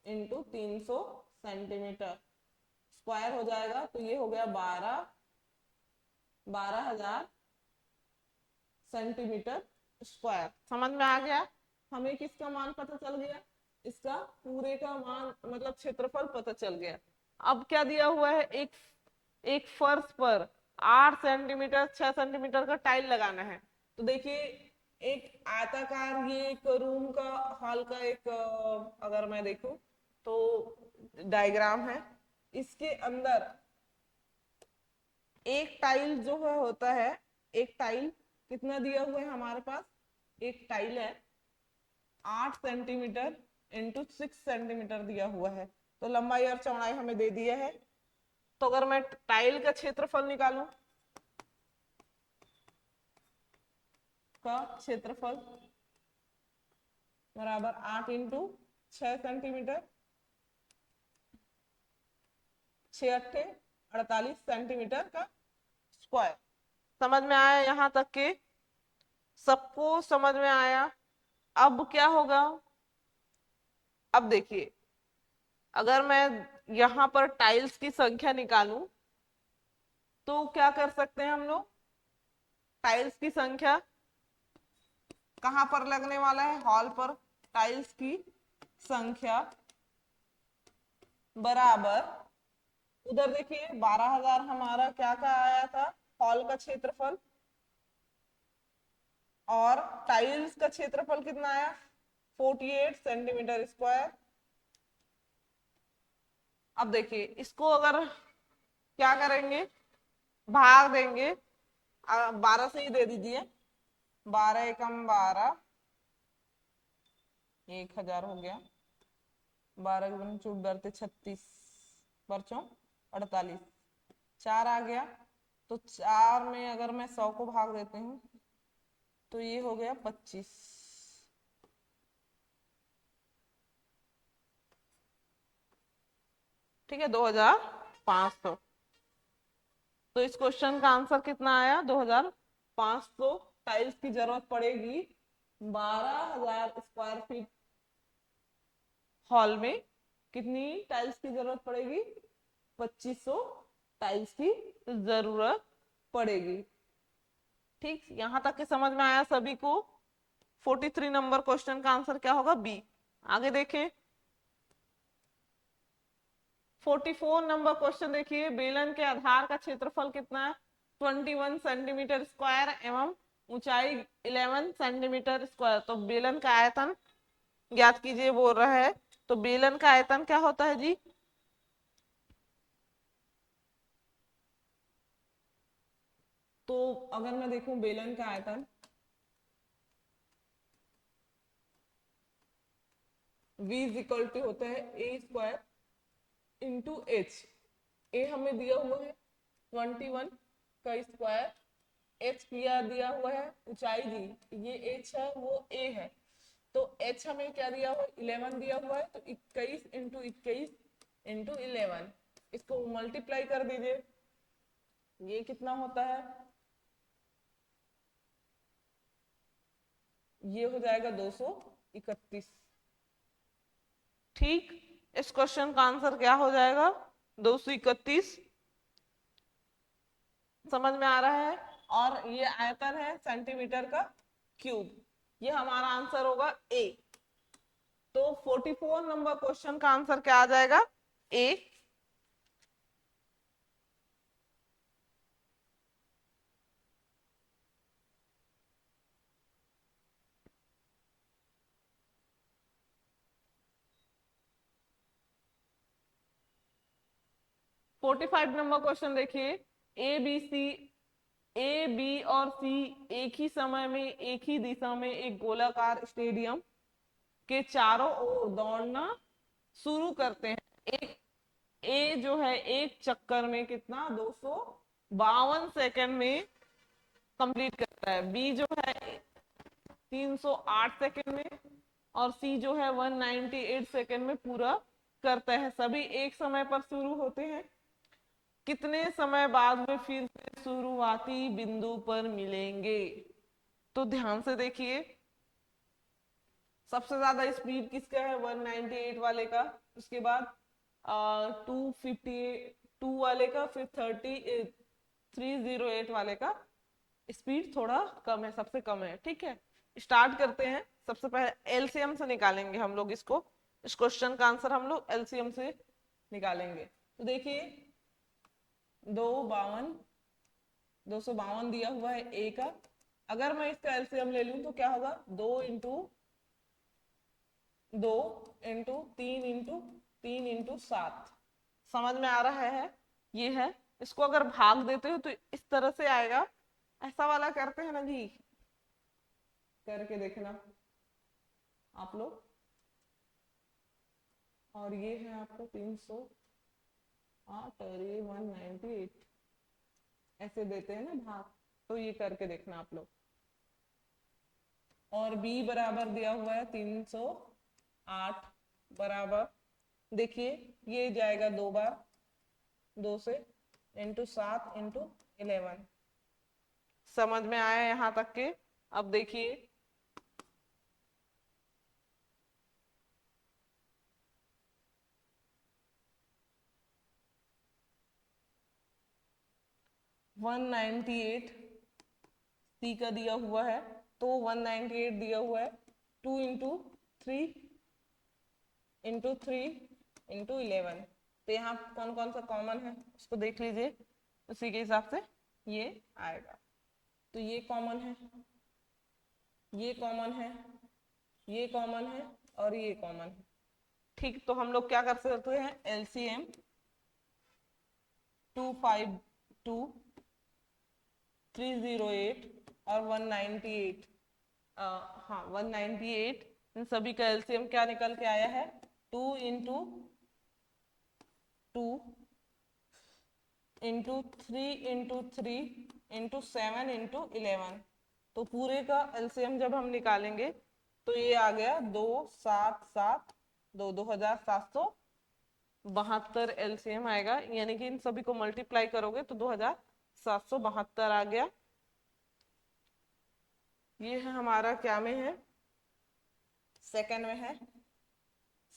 इंटू 300 सेंटीमीटर स्क्वायर हो जाएगा। तो ये हो गया 12,000 सेंटीमीटर स्क्वायर। समझ में आ गया। हमें किसका मान पता चल गया, इसका पूरे का मान मतलब क्षेत्रफल पता चल गया। अब क्या दिया हुआ है, एक फर्श पर 8 सेंटीमीटर 6 सेंटीमीटर का टाइल लगाना है। तो देखिए एक आयताकार ये एक रूम का हॉल का एक अगर मैं देखूं तो डायग्राम है। इसके अंदर एक टाइल जो है होता है, एक टाइल कितना दिया हुआ है हमारे पास, एक टाइल है 8 सेंटीमीटर इंटू 6 सेंटीमीटर दिया हुआ है। तो लंबाई और चौड़ाई हमें दे दिया है। तो अगर मैं टाइल का क्षेत्रफल निकालूं, का क्षेत्रफल बराबर 8 इंटू 6 सेंटीमीटर, 6 अट्ठे 48 सेंटीमीटर का स्क्वायर। समझ में आया यहां तक के, सबको समझ में आया। अब क्या होगा, अब देखिए अगर मैं यहां पर टाइल्स की संख्या निकालूं तो क्या कर सकते हैं हम लोग, टाइल्स की संख्या कहां पर लगने वाला है, हॉल पर टाइल्स की संख्या बराबर, उधर देखिए 12,000 हमारा क्या का आया था हॉल का क्षेत्रफल, और टाइल्स का क्षेत्रफल कितना आया 48 सेंटीमीटर स्क्वायर। अब देखिए इसको अगर क्या करेंगे, भाग देंगे, 12 से ही दे दीजिए, 12 एकम 12, 1,000 हो गया, 12 गुना 14 36 बर्चों 48, 4 आ गया। तो 4 में अगर मैं 100 को भाग देती हूँ तो ये हो गया 25। ठीक है, 2,500। तो इस क्वेश्चन का आंसर कितना आया, 2,500 टाइल्स की जरूरत पड़ेगी 12,000 स्क्वायर फीट हॉल में। कितनी टाइल्स की जरूरत पड़ेगी, 2,500 टाइल्स की जरूरत पड़ेगी। ठीक, यहां तक के समझ में आया सभी को। 43 नंबर क्वेश्चन का आंसर क्या होगा, बी। आगे देखें 44 नंबर क्वेश्चन देखिए, बेलन के आधार का क्षेत्रफल कितना है, 21 सेंटीमीटर स्क्वायर एवं ऊंचाई 11 सेंटीमीटर स्क्वायर। तो बेलन का आयतन ज्ञात कीजिए बोल रहा है। तो बेलन का आयतन क्या होता है जी, तो अगर मैं देखूं बेलन का आयतन v इज इक्वल टू होता है ए स्क्वायर इंटू एच। ए हमें दिया हुआ है 21 का स्क्वायर, एच किया दिया हुआ है ऊंचाई जी, ये एच है वो ए है। तो एच हमें क्या दिया हुआ है, 11 दिया हुआ है। तो 21 इंटू 21 इंटू 11, इसको मल्टीप्लाई कर दीजिए, ये कितना होता है, ये हो जाएगा 231। ठीक, इस क्वेश्चन का आंसर क्या हो जाएगा, 231। समझ में आ रहा है। और ये आयतन है सेंटीमीटर का क्यूब, ये हमारा आंसर होगा ए। तो 44 नंबर क्वेश्चन का आंसर क्या आ जाएगा, ए। 45 नंबर क्वेश्चन देखिए। ए बी और सी एक ही समय में एक ही दिशा में एक गोलाकार स्टेडियम के चारों ओर दौड़ना शुरू करते हैं। एक ए जो है एक चक्कर में कितना 252 सेकंड में कंप्लीट करता है, बी जो है 308 सेकंड में, और सी जो है 198 सेकंड में पूरा करता है। सभी एक समय पर शुरू होते हैं, कितने समय बाद में फिर से शुरुआती बिंदु पर मिलेंगे? तो ध्यान से देखिए, सबसे ज्यादा स्पीड किसका है 198 वाले का, उसके बाद 252 वाले का, फिर 308 वाले का स्पीड थोड़ा कम है, सबसे कम है। ठीक है, स्टार्ट करते हैं। सबसे पहले एलसीएम से निकालेंगे हम लोग इसको, इस क्वेश्चन का आंसर हम लोग एलसीएम से निकालेंगे। तो देखिए 252 दिया हुआ है ए का, अगर मैं इसका एलसीएम ले लूं तो क्या होगा 2 इंटू 3 इंटू 7। समझ में आ रहा है? ये है, इसको अगर भाग देते हो तो इस तरह से आएगा, ऐसा वाला करते हैं ना जी, करके देखना आप लोग। और ये है आपका 308 और ये 198, ऐसे देते हैं ना भाग, तो ये करके देखना आप लोग। और b बराबर दिया हुआ है 308 बराबर, देखिए ये जाएगा 2 बार 2 से, इंटू 7 इंटू 11। समझ में आया यहां तक के? अब देखिए 198 सी का दिया हुआ है, तो 198 दिया हुआ है 2 इंटू 3 इंटू 11। तो यहाँ कौन कौन सा कॉमन है उसको देख लीजिए, उसी के हिसाब से ये आएगा। तो ये कॉमन है, ये कॉमन है, ये कॉमन है और ये कॉमन है। ठीक, तो हम लोग क्या कर सकते हैं, एलसीएम 252 308 और 198, हाँ 198, इन सभी का एलसीएम क्या निकल के आया है 2 इंटू 3 इंटू 7 इंटू 11। तो पूरे का एलसीएम जब हम निकालेंगे तो ये आ गया 2772 एलसीएम आएगा, यानी कि इन सभी को मल्टीप्लाई करोगे तो 2772 आ गया। ये है हमारा क्या में है, सेकंड में है,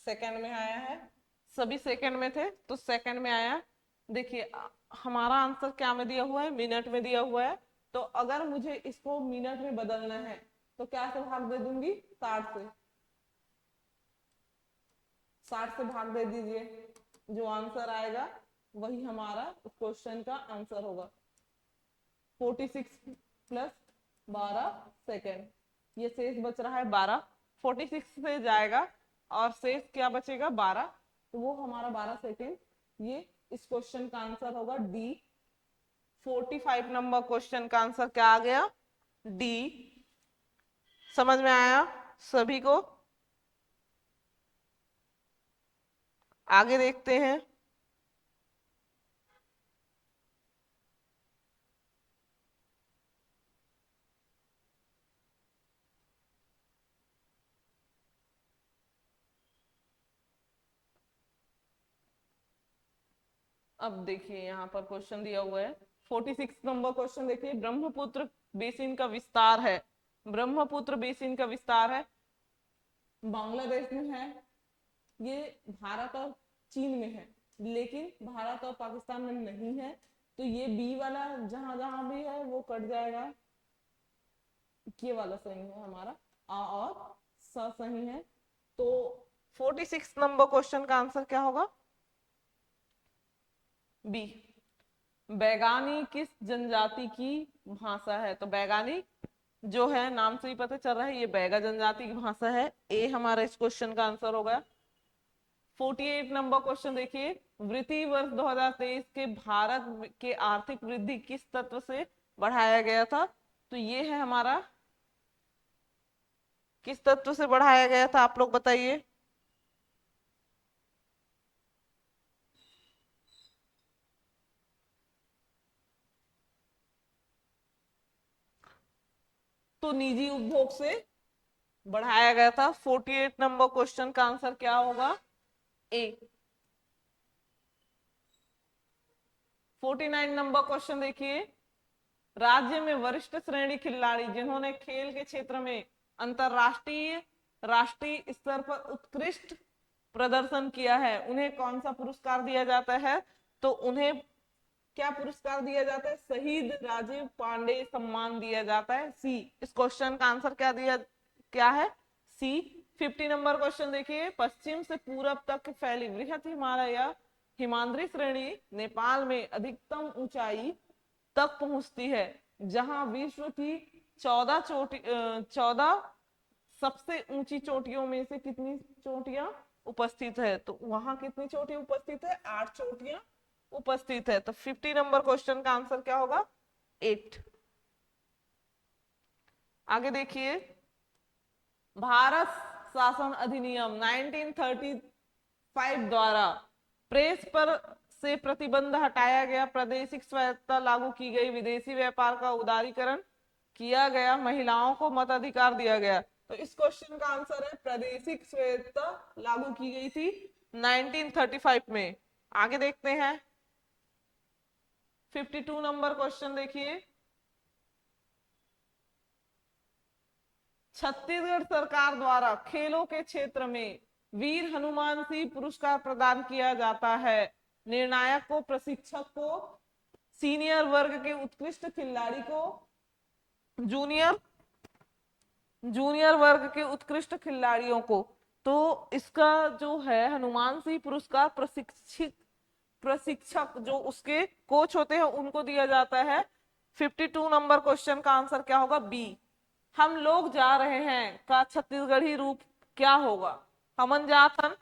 सेकंड में आया है, सभी सेकंड में थे तो सेकंड में आया। देखिए हमारा आंसर क्या में दिया हुआ है, मिनट में दिया हुआ है, तो अगर मुझे इसको मिनट में बदलना है तो क्या से भाग दे दूंगी, 60 से, 60 से भाग दे दीजिए, जो आंसर आएगा वही हमारा उस क्वेश्चन का आंसर होगा। 46 प्लस 12 सेकेंड, ये शेष बच रहा है 12, 46 से जाएगा और शेष क्या बचेगा 12, तो वो हमारा 12 सेकेंड, ये इस क्वेश्चन का आंसर होगा डी। 45 नंबर क्वेश्चन का आंसर क्या आ गया, डी। समझ में आया सभी को? आगे देखते हैं। अब देखिए यहाँ पर क्वेश्चन दिया हुआ है 46 नंबर क्वेश्चन, देखिए ब्रह्मपुत्र बेसिन का विस्तार है, ब्रह्मपुत्र बेसिन का विस्तार है, बांग्लादेश में है, ये भारत और चीन में है, लेकिन भारत और पाकिस्तान में नहीं है, तो ये बी वाला जहां जहां भी है वो कट जाएगा, ये वाला सही है हमारा, आ और स सही है। तो 46 नंबर क्वेश्चन का आंसर क्या होगा, बी। बैगानी किस जनजाति की भाषा है? तो बैगानी जो है नाम से ही पता चल रहा है ये बैगा जनजाति की भाषा है, ए हमारा इस क्वेश्चन का आंसर होगा। 48 नंबर क्वेश्चन देखिए, वित्तीय वर्ष 2023 के भारत के आर्थिक वृद्धि किस तत्व से बढ़ाया गया था? तो ये है हमारा, किस तत्व से बढ़ाया गया था आप लोग बताइए। तो निजी उपभोग से बढ़ाया गया था। 48 नंबर क्वेश्चन का आंसर क्या होगा? ए। 49 नंबर क्वेश्चन देखिए, राज्य में वरिष्ठ श्रेणी खिलाड़ी जिन्होंने खेल के क्षेत्र में अंतरराष्ट्रीय राष्ट्रीय स्तर पर उत्कृष्ट प्रदर्शन किया है उन्हें कौन सा पुरस्कार दिया जाता है? तो उन्हें क्या पुरस्कार दिया जाता है? शहीद राजीव पांडे सम्मान दिया जाता है। सी। इस क्वेश्चन का आंसर क्या है? सी। 50 नंबर क्वेश्चन देखिए, पश्चिम से पूरब तक फैली बृहत हिमालय हिमाद्री श्रेणी नेपाल में अधिकतम ऊंचाई तक पहुंचती है, जहां विश्व की 14 सबसे ऊंची चोटियों में से कितनी चोटियां उपस्थित है? तो वहां कितनी चोटी उपस्थित है? 8 चोटियां उपस्थित है। तो 50 नंबर क्वेश्चन का आंसर क्या होगा? 8। आगे देखिए, भारत शासन अधिनियम 1935 द्वारा प्रेस पर से प्रतिबंध हटाया गया, प्रादेशिक स्वायत्तता लागू की गई, विदेशी व्यापार का उदारीकरण किया गया, महिलाओं को मताधिकार दिया गया। तो इस क्वेश्चन का आंसर है प्रादेशिक स्वायत्तता लागू की गई थी 1935 में। आगे देखते हैं, 52 नंबर क्वेश्चन देखिए, छत्तीसगढ़ सरकार द्वारा खेलों के क्षेत्र में वीर हनुमान सिंह पुरस्कार प्रदान किया जाता है। निर्णायक को, प्रशिक्षक को, सीनियर वर्ग के उत्कृष्ट खिलाड़ी को, जूनियर जूनियर वर्ग के उत्कृष्ट खिलाड़ियों को। तो इसका जो है हनुमान सिंह पुरस्कार प्रशिक्षक जो उसके कोच होते हैं उनको दिया जाता है। 52 नंबर क्वेश्चन का आंसर क्या होगा? बी। हम लोग जा रहे हैं का छत्तीसगढ़ी रूप क्या होगा? हमन जात हन,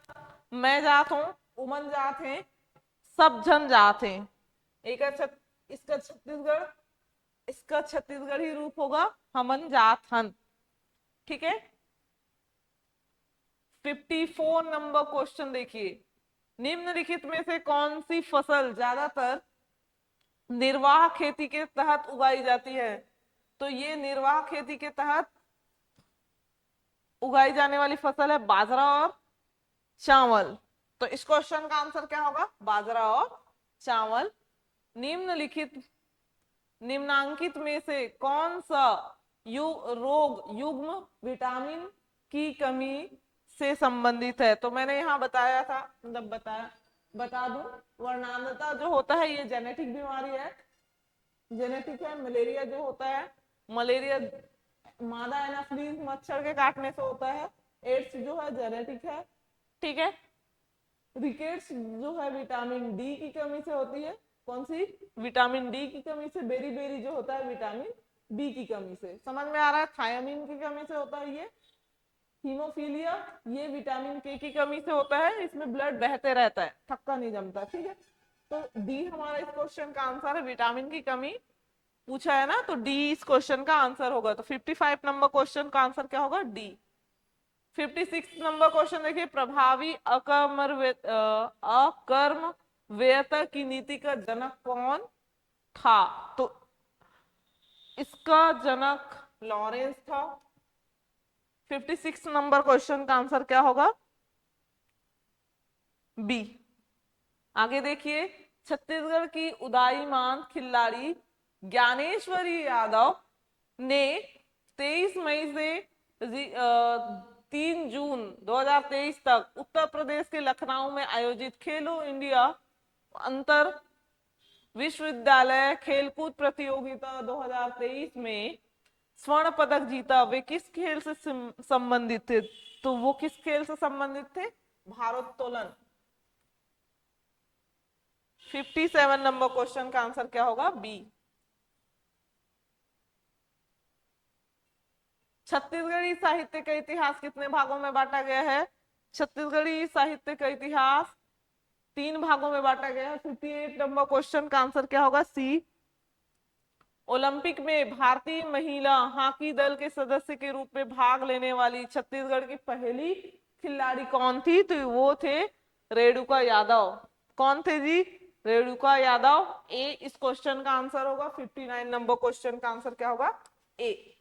मैं जात हूं, उमन जात हैं, सब जन जात हैं। इसका छत्तीसगढ़ी रूप होगा हमन जात हन। ठीक है। 54 नंबर क्वेश्चन देखिए, निम्नलिखित में से कौन सी फसल ज्यादातर निर्वाह खेती के तहत उगाई जाती है? तो ये निर्वाह खेती के तहत उगाई जाने वाली फसल है बाजरा और चावल। तो इस क्वेश्चन का आंसर क्या होगा? बाजरा और चावल। निम्नांकित में से कौन सा रोग युग्म विटामिन की कमी से संबंधित है? तो मैंने यहाँ बताया था, मतलब बता दूं, वर्णांधता जो होता है ये जेनेटिक बीमारी है, जेनेटिक है। मलेरिया जो होता है, मलेरिया मादा एनाफ्लीज मच्छर के काटने से होता है। एड्स जो है जेनेटिक है। ठीक है। रिकेट्स जो है विटामिन डी की कमी से होती है। कौन सी? विटामिन डी की कमी से। बेरी बेरी जो होता है विटामिन बी की कमी से। समझ में आ रहा है? थायमिन की कमी से होता है ये। हीमोफीलिया ये विटामिन के की कमी से होता है, इसमें ब्लड बहते रहता है, थक्का नहीं जमता। ठीक है। तो डी हमारा इस क्वेश्चन का आंसर है। विटामिन की कमी पूछा है ना, तो डी इस क्वेश्चन का आंसर होगा। तो 55 नंबर क्वेश्चन का आंसर क्या होगा? डी। 56 नंबर क्वेश्चन देखिए, प्रभावी अकर्म व्ययता की नीति का जनक कौन था? तो इसका जनक लॉरेंस था। 56 नंबर क्वेश्चन का आंसर क्या होगा? बी। आगे देखिए, छत्तीसगढ़ की उदीयमान खिलाड़ी ज्ञानेश्वरी यादव ने 23 मई से 3 जून 2023 तक उत्तर प्रदेश के लखनऊ में आयोजित खेलो इंडिया अंतर विश्वविद्यालय खेलकूद प्रतियोगिता 2023 में स्वर्ण पदक जीता। वे किस खेल से संबंधित थे? तो वो किस खेल से संबंधित थे? भारोत्तोलन। 57 नंबर क्वेश्चन का आंसर क्या होगा? बी। छत्तीसगढ़ी साहित्य का इतिहास कितने भागों में बांटा गया है? छत्तीसगढ़ी साहित्य का इतिहास 3 भागों में बांटा गया है। 58 नंबर क्वेश्चन का आंसर क्या होगा? सी। ओलंपिक में भारतीय महिला हॉकी दल के सदस्य के रूप में भाग लेने वाली छत्तीसगढ़ की पहली खिलाड़ी कौन थी? तो वो थे रेणुका यादव। कौन थे जी? रेणुका यादव। ए इस क्वेश्चन का आंसर होगा। 59 नंबर क्वेश्चन का आंसर क्या होगा? ए।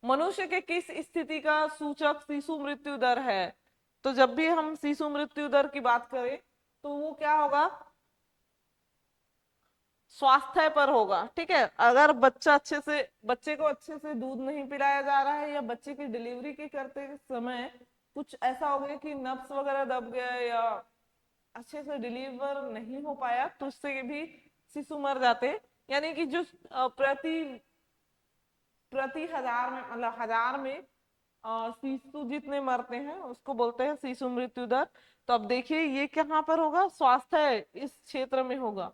मनुष्य के किस स्थिति का सूचक शिशु मृत्यु दर है? तो जब भी हम शिशु मृत्यु दर की बात करें तो वो क्या होगा? स्वास्थ्य पर होगा। ठीक है, अगर बच्चे को अच्छे से दूध नहीं पिलाया जा रहा है, या बच्चे की डिलीवरी के करते समय कुछ ऐसा हो गया कि नब्स वगैरह दब गया, या अच्छे से डिलीवर नहीं हो पाया, तो उससे भी शिशु मर जाते। यानी कि जो प्रति हजार में, मतलब हजार में शिशु जितने मरते हैं उसको बोलते हैं शिशु मृत्यु दर। तो अब देखिए ये कहाँ पर होगा? स्वास्थ्य इस क्षेत्र में होगा।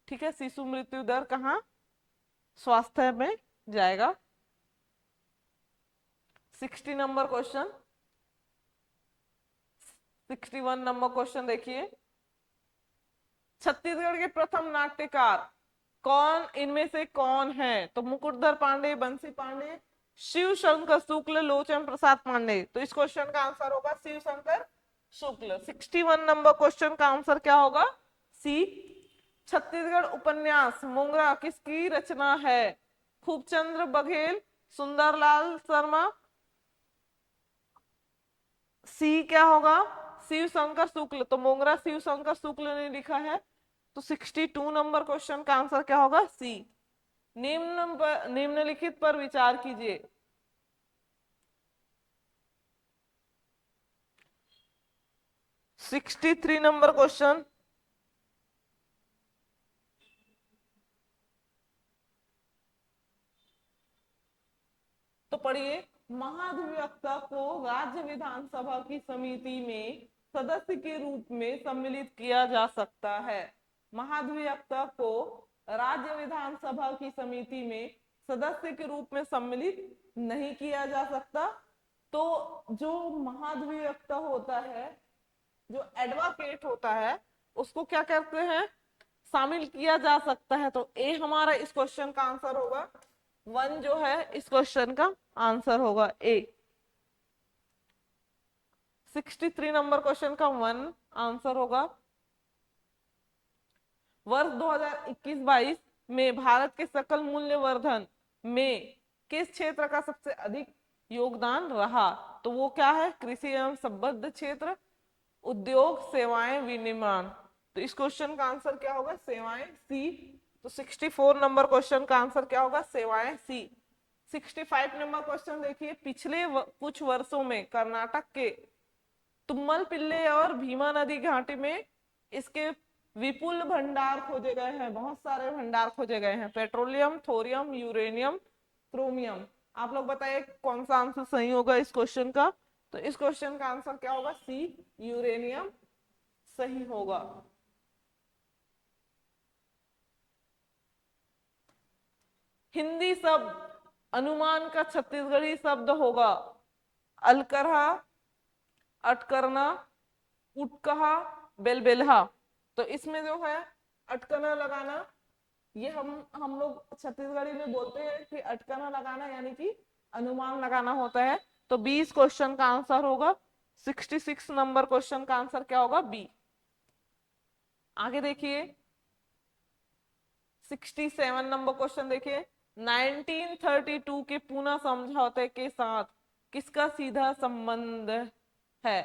ठीक है, शिशु मृत्यु दर कहाँ? स्वास्थ्य में जाएगा। 60 नंबर क्वेश्चन, 61 नंबर क्वेश्चन देखिए। छत्तीसगढ़ के प्रथम नाट्यकार कौन इनमें से कौन है? तो मुकुटधर पांडे, बंसी पांडे, शिव शंकर शुक्ल, लोचन प्रसाद पांडे। तो इस क्वेश्चन का आंसर होगा शिव शंकर शुक्ल। 61 नंबर क्वेश्चन का आंसर क्या होगा? सी। छत्तीसगढ़ उपन्यास मोंगरा किसकी रचना है? खूबचंद्र बघेल, सुंदरलाल शर्मा। सी क्या होगा? शिव शंकर शुक्ल। तो मोंगरा शिव शंकर शुक्ल ने लिखा है। तो 62 नंबर क्वेश्चन का आंसर क्या होगा? सी। निम्नलिखित पर विचार कीजिए। सिक्सटी 63 नंबर क्वेश्चन, तो पढ़िए। महाधिवक्ता को राज्य विधानसभा की समिति में सदस्य के रूप में सम्मिलित किया जा सकता है। महाधिवक्ता को राज्य विधानसभा की समिति में सदस्य के रूप में सम्मिलित नहीं किया जा सकता। तो जो महाधिवक्ता होता है, जो एडवोकेट होता है, उसको क्या करते हैं? शामिल किया जा सकता है। तो ए हमारा इस क्वेश्चन का आंसर होगा। 1 जो है इस क्वेश्चन का आंसर होगा ए। 63 नंबर क्वेश्चन का 1 आंसर होगा। वर्ष 2021-22 में भारत के सकल मूल्य वर्धन में किस क्षेत्र का सबसे अधिक योगदान रहा? तो वो क्या है? कृषि एवं संबद्ध क्षेत्र, उद्योग, सेवाएं, विनिर्माण। तो इस क्वेश्चन का आंसर क्या होगा? सेवाएं, सी। तो 64 नंबर क्वेश्चन का आंसर क्या होगा? सेवाएं, सी। 65 नंबर क्वेश्चन देखिए। पिछले कुछ वर्षों में कर्नाटक के तुम्मल पिल्ले और भीमा नदी घाटी में इसके विपुल भंडार खोजे गए हैं। बहुत सारे भंडार खोजे गए हैं। Petroleum, thorium, uranium, chromium. आप लोग बताइए कौन सा आंसर सही होगा इस क्वेश्चन का? तो इस क्वेश्चन का आंसर क्या होगा? सी, यूरेनियम सही होगा। हिंदी शब्द अनुमान का छत्तीसगढ़ी शब्द होगा अलकरहा, अटकरना, उटकहा, बेलबेलहा। तो इसमें जो है अटकना लगाना, ये हम लोग छत्तीसगढ़ी में बोलते हैं कि अटकना लगाना यानी कि अनुमान लगाना होता है। तो 20 क्वेश्चन का आंसर होगा। 66 नंबर क्वेश्चन का आंसर क्या होगा? बी। आगे देखिए 67 नंबर क्वेश्चन देखिए। 1932 के पूना समझौते के साथ किसका सीधा संबंध है?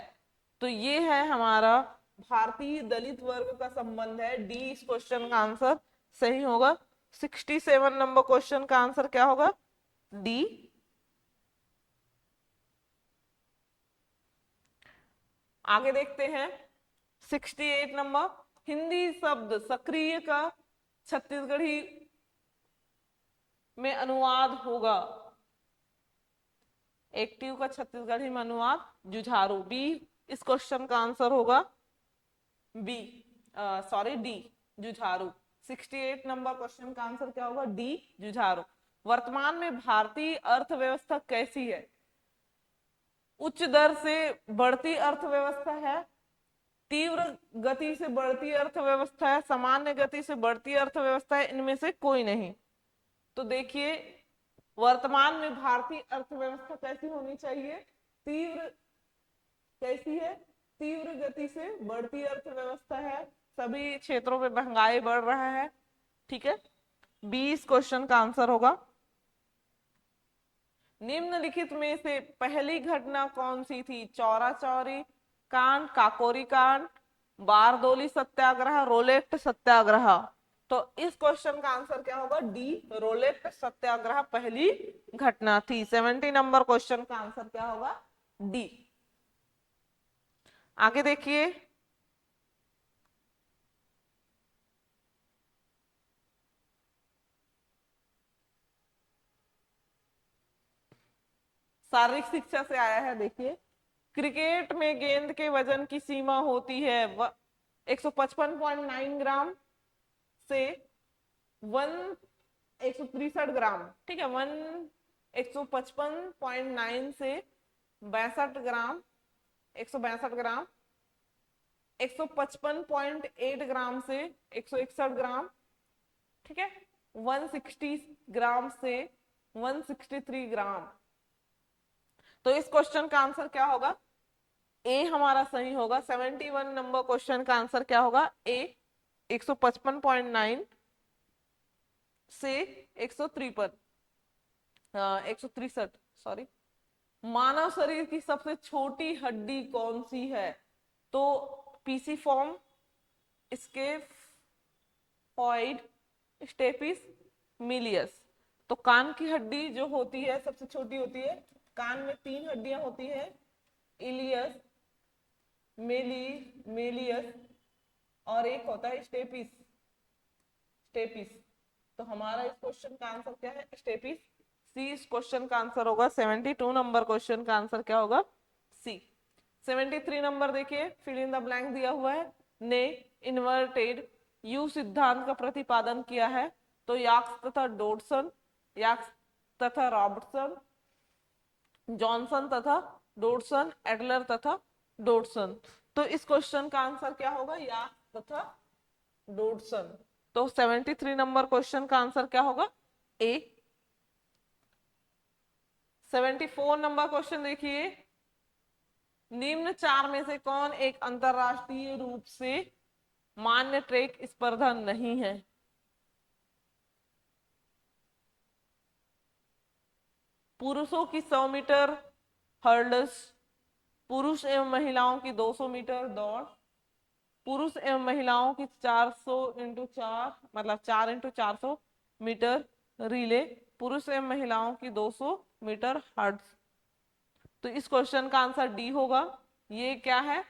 तो ये है हमारा भारतीय दलित वर्ग का संबंध है। डी इस क्वेश्चन का आंसर सही होगा। 67 नंबर क्वेश्चन का आंसर क्या होगा? डी। आगे देखते हैं 68 नंबर। हिंदी शब्द सक्रिय का छत्तीसगढ़ी में अनुवाद होगा। एक्टिव का छत्तीसगढ़ी में अनुवाद जुझारू। बी इस क्वेश्चन का आंसर होगा। बी, सॉरी, डी, जुझारू। 68 नंबर क्वेश्चन का आंसर क्या होगा? डी, जुझारू। वर्तमान में भारतीय अर्थव्यवस्था कैसी है? उच्च दर से बढ़ती अर्थव्यवस्था है, तीव्र गति से बढ़ती अर्थव्यवस्था है, सामान्य गति से बढ़ती अर्थव्यवस्था है, इनमें से कोई नहीं। तो देखिए वर्तमान में भारतीय अर्थव्यवस्था कैसी होनी चाहिए, तीव्र, कैसी है, तीव्र गति से बढ़ती अर्थव्यवस्था है, सभी क्षेत्रों में महंगाई बढ़ रहा है। ठीक है, 20 क्वेश्चन का आंसर होगा। निम्नलिखित में से पहली घटना कौन सी थी, चौरा चौरी कांड, काकोरी कांड, बारदोली सत्याग्रह, रोलेट सत्याग्रह। तो इस क्वेश्चन का आंसर क्या होगा, डी, रोलेट सत्याग्रह पहली घटना थी। 70 नंबर क्वेश्चन का आंसर क्या होगा, डी। आगे देखिए, शारीरिक शिक्षा से आया है। देखिए, क्रिकेट में गेंद के वजन की सीमा होती है 155.9 ग्राम से 163 ग्राम। ठीक है, 155.9 से 62 ग्राम, 162 ग्राम, 155.8 ग्राम से 161 ग्राम। ठीक है, 160 ग्राम से 163 ग्राम। तो इस क्वेश्चन का आंसर क्या होगा, ए हमारा सही होगा। 71 नंबर क्वेश्चन का आंसर क्या होगा, ए, 155.9 से 163, 163, सॉरी। मानव शरीर की सबसे छोटी हड्डी कौन सी है, तो pisiform, scaphoid, stapes, malleus. तो कान की हड्डी जो होती है सबसे छोटी होती है, कान में 3 हड्डियां होती है, इलियस, मेलियस, और एक होता है स्टेपिस, स्टेपिस। तो हमारा इस क्वेश्चन का आंसर क्या है, स्टेपिस, सी इस क्वेश्चन का आंसर होगा। 72 नंबर क्वेश्चन का आंसर क्या होगा, सी। 73 नंबर देखिए, फिल इन द ब्लैंक दिया हुआ है, ने इन्वर्टेड यू सिद्धांत का प्रतिपादन किया है, तो याक्स तथा डोडसन, याक्स तथा रॉबर्टसन, जॉनसन तथा डोडसन, एडलर तथा डोडसन। तो इस क्वेश्चन का आंसर क्या होगा, याक्स तथा डोडसन। तो 73 नंबर क्वेश्चन का आंसर क्या होगा, ए। 74 नंबर क्वेश्चन देखिए, निम्न 4 में से कौन एक अंतरराष्ट्रीय रूप से मान्य ट्रैक स्पर्धा नहीं है, पुरुषों की 100 मीटर हर्डल्स, पुरुष एवं महिलाओं की 200 मीटर दौड़, पुरुष एवं महिलाओं की 400 इंटू 4 मतलब 4 इंटू 400 मीटर रिले, पुरुष एवं महिलाओं की 200 मीटर हर्ड्स। तो इस क्वेश्चन का आंसर डी होगा। ये क्या है,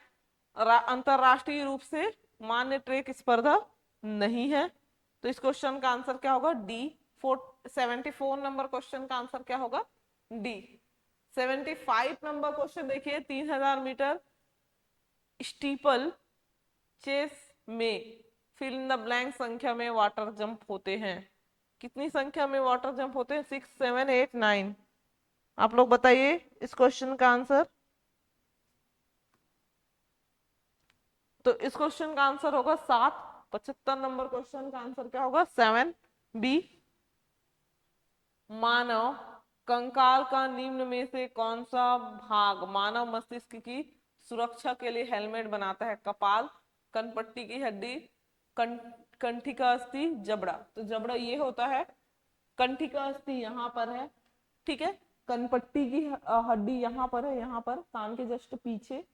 अंतरराष्ट्रीय रूप से मान्य ट्रैक स्पर्धा नहीं है। तो इस क्वेश्चन का आंसर क्या होगा, डी। 74 नंबर क्वेश्चन का आंसर क्या होगा, डी। 75 नंबर क्वेश्चन देखिए, 3000 मीटर स्टीपल चेस में फिल इन द ब्लैंक संख्या में वाटर जंप होते हैं, कितनी संख्या में वाटर जंप होते हैं, 6, 7, 8, 9। आप लोग बताइए इस क्वेश्चन का आंसर। तो इस क्वेश्चन का आंसर होगा 7। 75 नंबर क्वेश्चन का आंसर क्या होगा, 7, बी। मानव कंकाल का निम्न में से कौन सा भाग मानव मस्तिष्क की सुरक्षा के लिए हेलमेट बनाता है, कपाल, कनपट्टी की हड्डी, कंठिका अस्थि, जबड़ा। तो जबड़ा ये होता है, कंठिका अस्थि यहाँ पर है, ठीक है, कनपट्टी की हड्डी यहाँ पर है, यहाँ पर कान के जस्ट पीछे,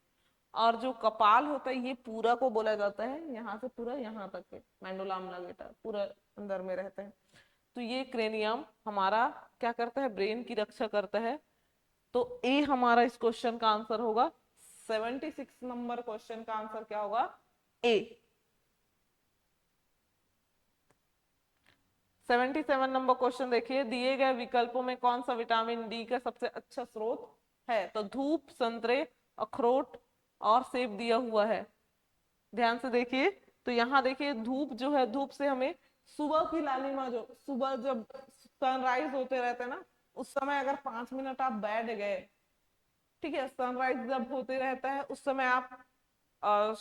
और जो कपाल होता है ये पूरा को बोला जाता है, यहाँ से पूरा यहाँ तक के मैंडुला ऑब्लिंगेटा पूरा अंदर में रहते हैं। तो ये क्रेनियम हमारा क्या करता है, ब्रेन की रक्षा करता है। तो ए हमारा इस क्वेश्चन का आंसर होगा। 76 नंबर क्वेश्चन का आंसर क्या होगा, ए। 77 नंबर क्वेश्चन देखिए, दिए गए विकल्पों में कौन सा विटामिन डी का सबसे अच्छा स्रोत है, तो धूप, संतरे, अखरोट और सेब दिया हुआ है। ध्यान से देखिए, तो यहाँ देखिए धूप जो है, धूप से हमें सुबह की लालिमा, जो सुबह जब सनराइज होते रहते हैं ना, उस समय अगर 5 मिनट आप बैठ गए ठीक है, सनराइज जब होते रहता है उस समय आप अ,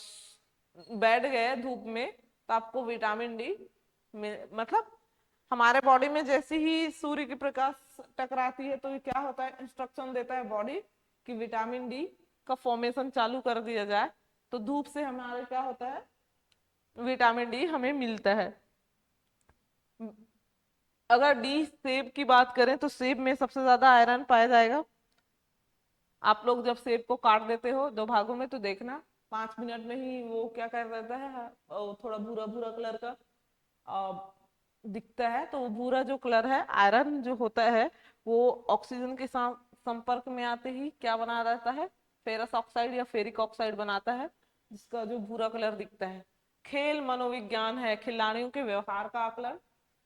बैठ गए धूप में तो आपको विटामिन डी मतलब हमारे बॉडी में जैसे ही सूर्य की प्रकाश टकराती है तो ये क्या होता है, इंस्ट्रक्शन देता है बॉडी कि विटामिन डी का फॉर्मेशन चालू कर दिया जाए। तो धूप से हमारे क्या होता है, विटामिन डी हमें मिलता है। अगर डी सेब की बात करें तो सेब में सबसे ज्यादा आयरन पाया जाएगा। आप लोग जब सेब को काट देते हो दो भागों में तो देखना 5 मिनट में ही वो क्या कर देता है, थोड़ा भूरा भूरा कलर का दिखता है। तो वो भूरा जो कलर है, आयरन जो होता है वो ऑक्सीजन के साथ संपर्क में आते ही क्या बना रहता है, फेरस ऑक्साइड या फेरिक ऑक्साइड बनाता है, जिसका जो भूरा कलर दिखता है। खेल मनोविज्ञान है खिलाड़ियों के व्यवहार का आकलन।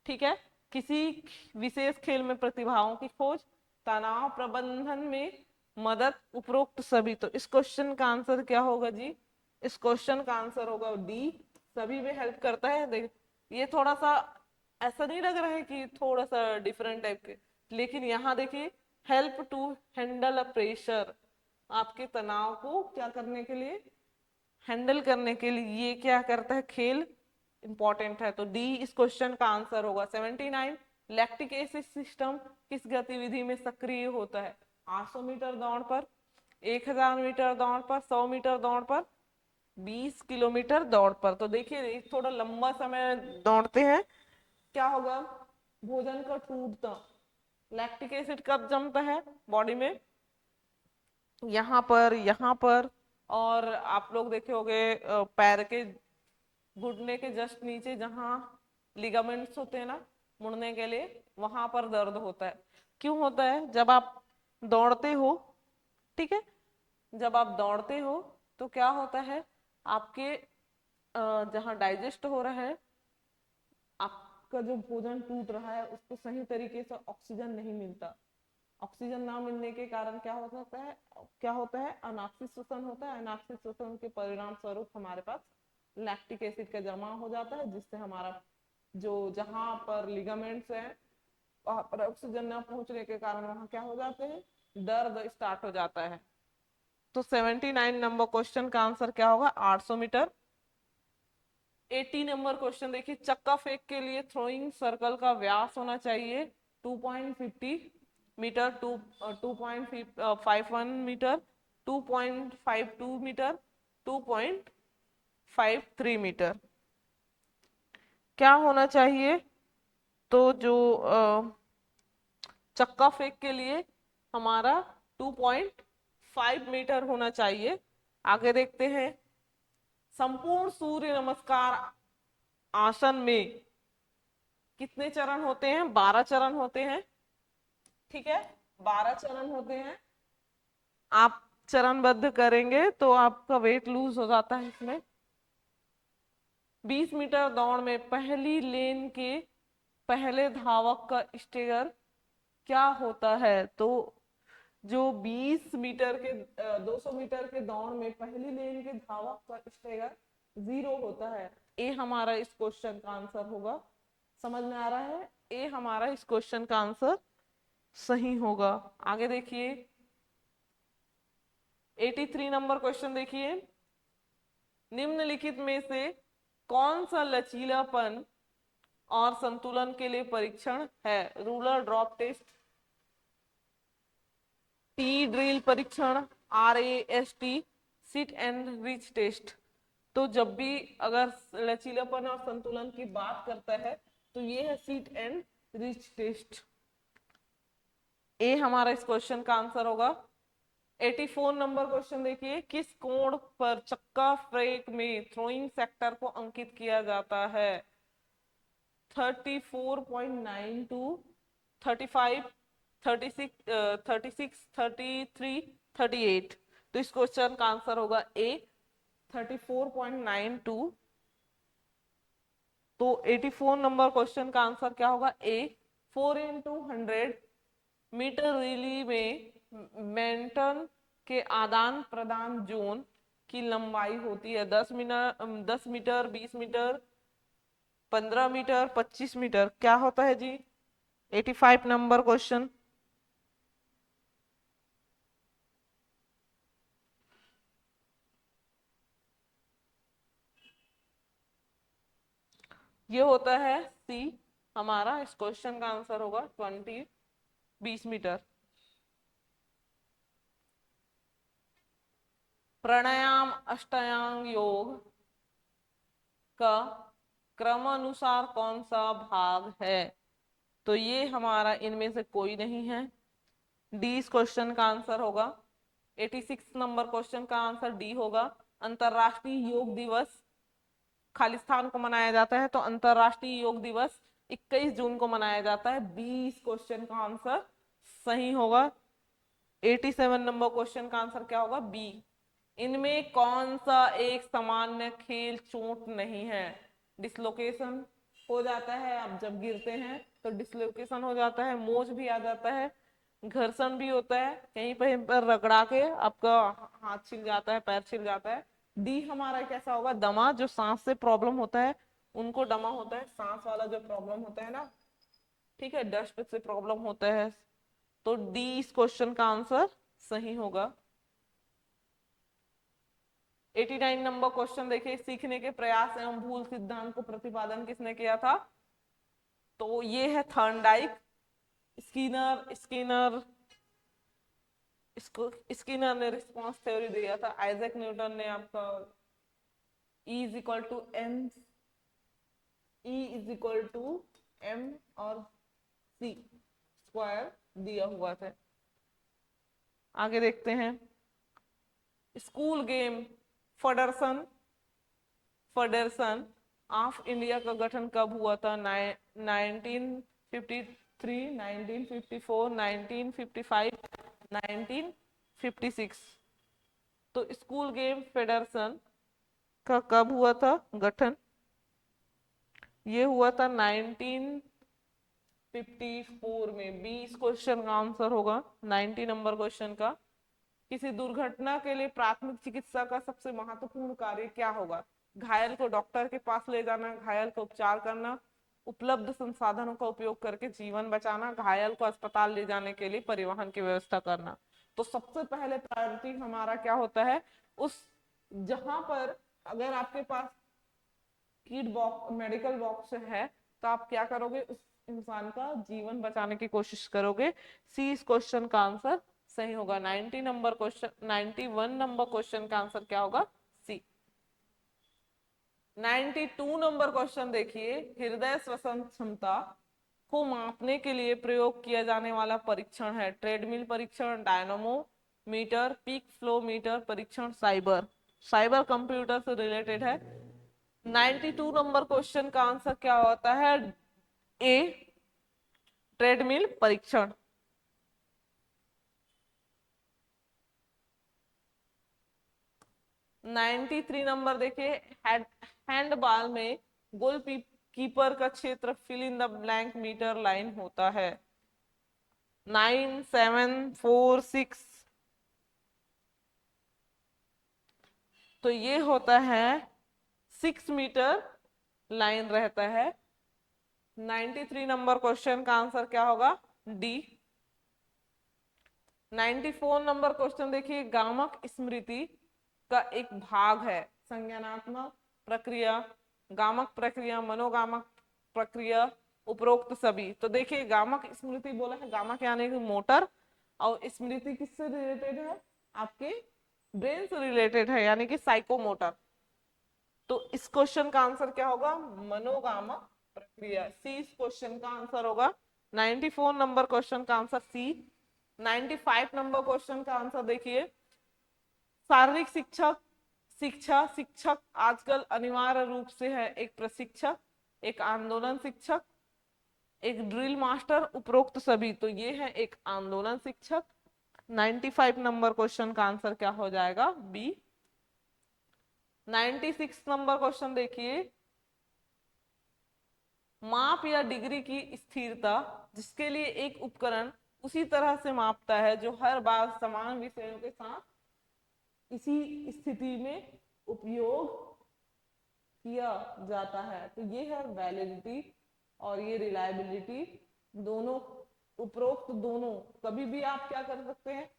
ठीक है, किसी विशेष खेल में प्रतिभाओं की खोज, तनाव प्रबंधन में मदद, उपरोक्त सभी। तो इस क्वेश्चन का आंसर क्या होगा जी, इस क्वेश्चन का आंसर होगा डी, सभी में हेल्प करता है। देख ये थोड़ा सा ऐसा नहीं लग रहा है कि थोड़ा सा डिफरेंट टाइप के, लेकिन यहाँ देखिए help to handle a pressure, आपके तनाव को क्या करने के लिए, हैंडल करने के लिए ये क्या करता है, खेल इंपॉर्टेंट है। तो डी इस क्वेश्चन का आंसर होगा। 79 लैक्टिक एसिड सिस्टम किस गतिविधि में सक्रिय होता है, 800 मीटर दौड़ पर, 1000 मीटर दौड़ पर, 100 मीटर दौड़ पर, 20 किलोमीटर दौड़ पर। तो देखिए थोड़ा लंबा समय दौड़ते हैं, क्या होगा, भोजन का टूटता, लैक्टिक एसिड कब जमता है बॉडी में, यहाँ पर और आप लोग देखे होंगे पैर के घुटने के जस्ट नीचे जहाँ लिगामेंट्स होते हैं ना मुड़ने के लिए, वहां पर दर्द होता है। क्यों होता है, जब आप दौड़ते हो, ठीक है, जब आप दौड़ते हो तो क्या होता है, आपके जहाँ डाइजेस्ट हो रहा है, आपका जो भोजन टूट रहा है उसको सही तरीके से ऑक्सीजन नहीं मिलता। ऑक्सीजन ना मिलने के कारण क्या हो सकता है, क्या होता है, अनाक्सिक श्वसन होता है। अनाक्सिक श्वसन के परिणाम स्वरूप हमारे पास लैक्टिक एसिड का जमा हो जाता है, जिससे हमारा जो जहां पर लिगामेंट्स है वहां पर ऑक्सीजन न पहुंचने के कारण वहां क्या हो जाते हैं, दर्द स्टार्ट हो जाता है। तो 79 नंबर क्वेश्चन का आंसर क्या होगा, 800 मीटर। 80 नंबर क्वेश्चन देखिए, चक्का फेंक के लिए थ्रोइंग सर्कल का व्यास होना चाहिए 2.50 मीटर, 2.51 मीटर, 2.52 मीटर, 2.53 मीटर। क्या होना चाहिए, तो जो चक्का फेंक के लिए हमारा 2.5 मीटर होना चाहिए। आगे देखते हैं, संपूर्ण सूर्य नमस्कार आसन में कितने चरण होते हैं, 12 चरण होते हैं। ठीक है, 12 चरण होते हैं। आप चरणबद्ध करेंगे तो आपका वेट लूज हो जाता है इसमें। 20 मीटर दौड़ में पहली लेन के पहले धावक का स्टेगर क्या होता है, तो जो 20 मीटर के 200 मीटर के दौड़ में पहली लेन के धावक का स्टेगर 0 होता है। ए हमारा इस क्वेश्चन का आंसर होगा। समझ में आ रहा है, ए हमारा इस क्वेश्चन का आंसर सही होगा। आगे देखिए 83 नंबर क्वेश्चन देखिए, निम्नलिखित में से कौन सा लचीलापन और संतुलन के लिए परीक्षण है, ruler drop test, T drill परीक्षण, RAST, sit and reach test. तो जब भी अगर लचीलापन और संतुलन की बात करता है तो ये है सिट एंड रिच टेस्ट। ए हमारा इस क्वेश्चन का आंसर होगा। 84 नंबर क्वेश्चन देखिए, किस कोण पर चक्का फ्रेक में थ्रोइंग सेक्टर को अंकित किया जाता है, 34.92, 35, 36, 36, 33, 38। तो इस क्वेश्चन का आंसर होगा ए 34.92। तो 84 नंबर क्वेश्चन का आंसर क्या होगा, ए 4x100 मीटर रिली में मेंटन के आदान प्रदान जोन की लंबाई होती है 10 मीटर, 20 मीटर, 15 मीटर, 25 मीटर। क्या होता है जी, 85 नंबर क्वेश्चन। ये होता है सी हमारा। इस क्वेश्चन का आंसर होगा 20 मीटर। प्राणायाम अष्टांग योग का क्रमानुसार कौन सा भाग है? तो ये हमारा इनमें से कोई नहीं है। डी इस क्वेश्चन का आंसर होगा। 86 नंबर क्वेश्चन का आंसर डी होगा। अंतरराष्ट्रीय योग दिवस खालिस्तान को मनाया जाता है, तो अंतरराष्ट्रीय योग दिवस 21 जून को मनाया जाता है। बी इस क्वेश्चन का आंसर सही होगा। 87 नंबर क्वेश्चन का आंसर क्या होगा? बी। इनमें कौन सा एक सामान्य खेल चोट नहीं है? डिसलोकेशन हो जाता है, आप जब गिरते हैं तो डिसलोकेशन हो जाता है, मोच भी आ जाता है, घर्षण भी होता है, कहीं पर रगड़ा के आपका हाथ छिल जाता है, पैर छिल जाता है। डी हमारा कैसा होगा? दमा, जो सांस से प्रॉब्लम होता है उनको दमा होता है, सांस वाला जो प्रॉब्लम होता है ना, ठीक है, डस्ट से प्रॉब्लम होता है। तो डी इस क्वेश्चन का आंसर सही होगा। 89 नंबर क्वेश्चन देखिए, सीखने के प्रयास एवं भूल सिद्धांत को प्रतिपादन किसने किया था? तो ये है थॉर्नडाइक। स्किनर स्किनर इसको स्किनर ने रिस्पांस थ्योरी दिया था। आइजैक न्यूटन ने आपका E is equal to M और सी स्क्वायर दिया हुआ था। आगे देखते हैं। School game federation federation of India का गठन कब हुआ था? 1953, 1954, 1955, 1956। तो स्कूल गेम फेडरेशन का कब हुआ था गठन? ये हुआ था 1954 में। 20 क्वेश्चन का आंसर होगा 90 नंबर क्वेश्चन का। किसी दुर्घटना के लिए प्राथमिक चिकित्सा का सबसे महत्वपूर्ण कार्य क्या होगा? घायल को डॉक्टर के पास ले जाना, घायल का उपचार करना, उपलब्ध संसाधनों का उपयोग करके जीवन बचाना, घायल को अस्पताल ले जाने के लिए परिवहन की व्यवस्था करना। तो सबसे पहले प्रायोरिटी हमारा क्या होता है? उस जहां पर अगर आपके पास किट बॉक्स मेडिकल बॉक्स है तो आप क्या करोगे? उस इंसान का जीवन बचाने की कोशिश करोगे। सी इस क्वेश्चन का आंसर सही होगा। 90 नंबर क्वेश्चन 91 नंबर क्वेश्चन का आंसर क्या होगा? सी। 92 नंबर क्वेश्चन देखिए, हृदय श्वसन क्षमता को मापने के लिए प्रयोग किया जाने वाला परीक्षण है। ट्रेडमिल परीक्षण, dynamo meter, peak flow meter परीक्षण, साइबर साइबर कंप्यूटर से रिलेटेड है। 92 नंबर क्वेश्चन का आंसर क्या होता है? ए ट्रेडमिल परीक्षण। 93 नंबर देखिए, हैंडबॉल में गोल कीपर का क्षेत्र fill in the blank metre line होता है। 9, 7, 4, 6। तो ये होता है 6 मीटर लाइन रहता है। 93 नंबर क्वेश्चन का आंसर क्या होगा? डी। 94 नंबर क्वेश्चन देखिए, गामक स्मृति का एक भाग है। संज्ञानात्मक प्रक्रिया, गामक प्रक्रिया, मनोगामक प्रक्रिया, उपरोक्त सभी। तो देखिए गामक स्मृति बोला है, गामक यानी कि मोटर, और स्मृति किससे रिलेटेड है? आपके ब्रेन से रिलेटेड है, यानी कि साइकोमोटर। तो इस क्वेश्चन का आंसर क्या होगा? मनोगामक प्रक्रिया। सी इस क्वेश्चन का आंसर होगा। 94 नंबर क्वेश्चन का आंसर सी। 95 नंबर क्वेश्चन का आंसर देखिए, शारीरिक शिक्षक आजकल अनिवार्य रूप से है एक प्रशिक्षक, एक आंदोलन शिक्षक, एक ड्रिल मास्टर, उपरोक्त सभी। तो ये है एक आंदोलन शिक्षक। 95 नंबर क्वेश्चन का आंसर क्या हो जाएगा? बी। 96 नंबर क्वेश्चन देखिए, माप या डिग्री की स्थिरता जिसके लिए एक उपकरण उसी तरह से मापता है जो हर बार समान विषयों के साथ इसी स्थिति में उपयोग किया जाता है। तो ये है वैलिडिटी और ये रिलायबिलिटी। दोनों उपरोक्त दोनों कभी भी आप क्या कर सकते हैं?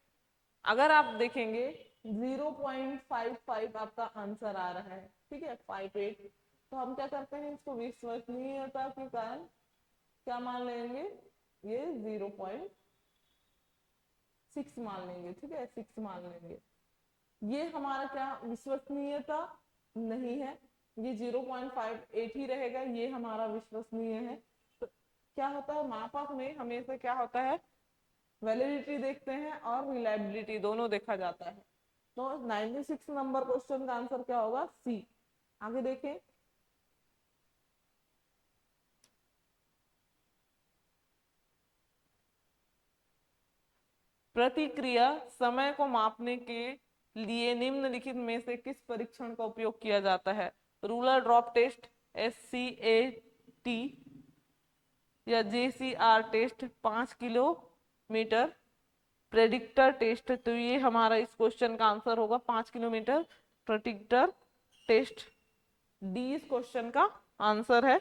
अगर आप देखेंगे 0.55 आपका आंसर आ रहा है, ठीक है, 58 तो हम क्या करते हैं, इसको विश्वसनीयता के कारण क्या मान लेंगे, ये 0.6 मान लेंगे, ठीक है, 6 मान लेंगे। ये हमारा क्या विश्वसनीयता नहीं है, ये 0.58 ही रहेगा, ये हमारा विश्वसनीय है। तो क्या होता है, मापक में हमेशा क्या होता है, वैलिडिटी देखते हैं और रिलायबिलिटी दोनों देखा जाता है। तो 96 नंबर क्वेश्चन का आंसर क्या होगा, सी। आगे देखें, प्रतिक्रिया समय को मापने के लिए निम्नलिखित में से किस परीक्षण का उपयोग किया जाता है, रूलर ड्रॉप टेस्ट, SCAT या JCR test, 5 kilometre predictor test. तो ये हमारा इस क्वेश्चन का आंसर होगा 5 किलोमीटर प्रेडिक्टर टेस्ट, डी इस क्वेश्चन का आंसर है।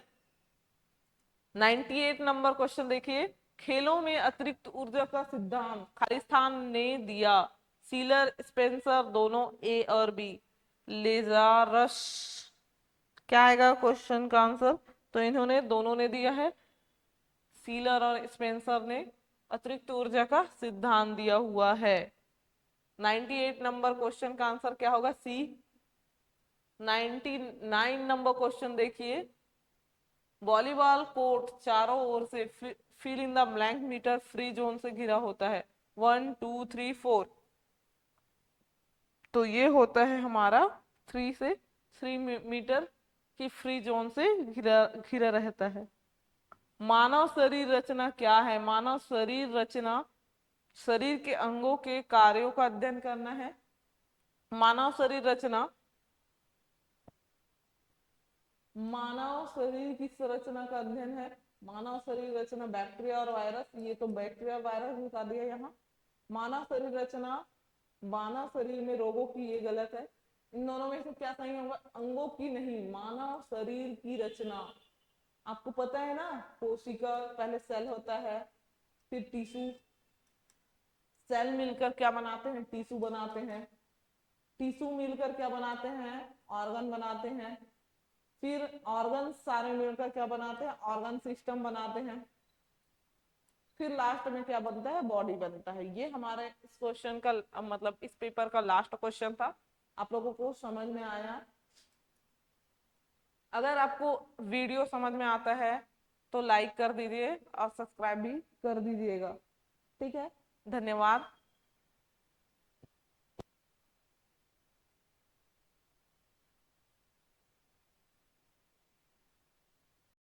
98 नंबर क्वेश्चन देखिए, खेलों में अतिरिक्त ऊर्जा का सिद्धांत खालिस्तान ने दिया, सीलर स्पेंसर दोनों, ए और बी, लेजारस। क्या आएगा क्वेश्चन का आंसर, तो इन्होंने दोनों ने दिया है, सीलर और स्पेंसर ने अतिरिक्त ऊर्जा का सिद्धांत दिया हुआ है। 98 नंबर क्वेश्चन का आंसर क्या होगा, सी। 99 नंबर क्वेश्चन देखिए, वॉलीबॉल कोर्ट चारों ओर से fill in the blank metre free zone से घिरा होता है, 1 2 3 4। तो ये होता है हमारा 3 की फ्री जोन से घिरा घिरा रहता है। मानव शरीर रचना क्या है, मानव शरीर रचना शरीर के अंगों के कार्यों का अध्ययन करना है। मानव शरीर रचना, मानव शरीर की संरचना का अध्ययन है। मानव शरीर रचना बैक्टीरिया और वायरस, ये तो बैक्टीरिया वायरस बता दिया यहाँ। मानव शरीर रचना मानव शरीर में रोगों की, ये गलत है। इन दोनों में से क्या सही होगा, अंगों की नहीं, मानव शरीर की रचना। आपको पता है ना, कोशिका पहले सेल होता है, फिर टिश्यू, सेल मिलकर क्या बनाते हैं, टिश्यू बनाते हैं, टिश्यू मिलकर क्या बनाते हैं, ऑर्गन बनाते हैं, फिर ऑर्गन सारे मिलकर क्या बनाते हैं, ऑर्गन सिस्टम बनाते हैं, फिर लास्ट में क्या बनता है, बॉडी बनता है। ये हमारे इस क्वेश्चन का मतलब इस पेपर का लास्ट क्वेश्चन था। आप लोगों को समझ में आया? अगर आपको वीडियो समझ में आता है तो लाइक कर दीजिए और सब्सक्राइब भी कर दीजिएगा, ठीक है। धन्यवाद।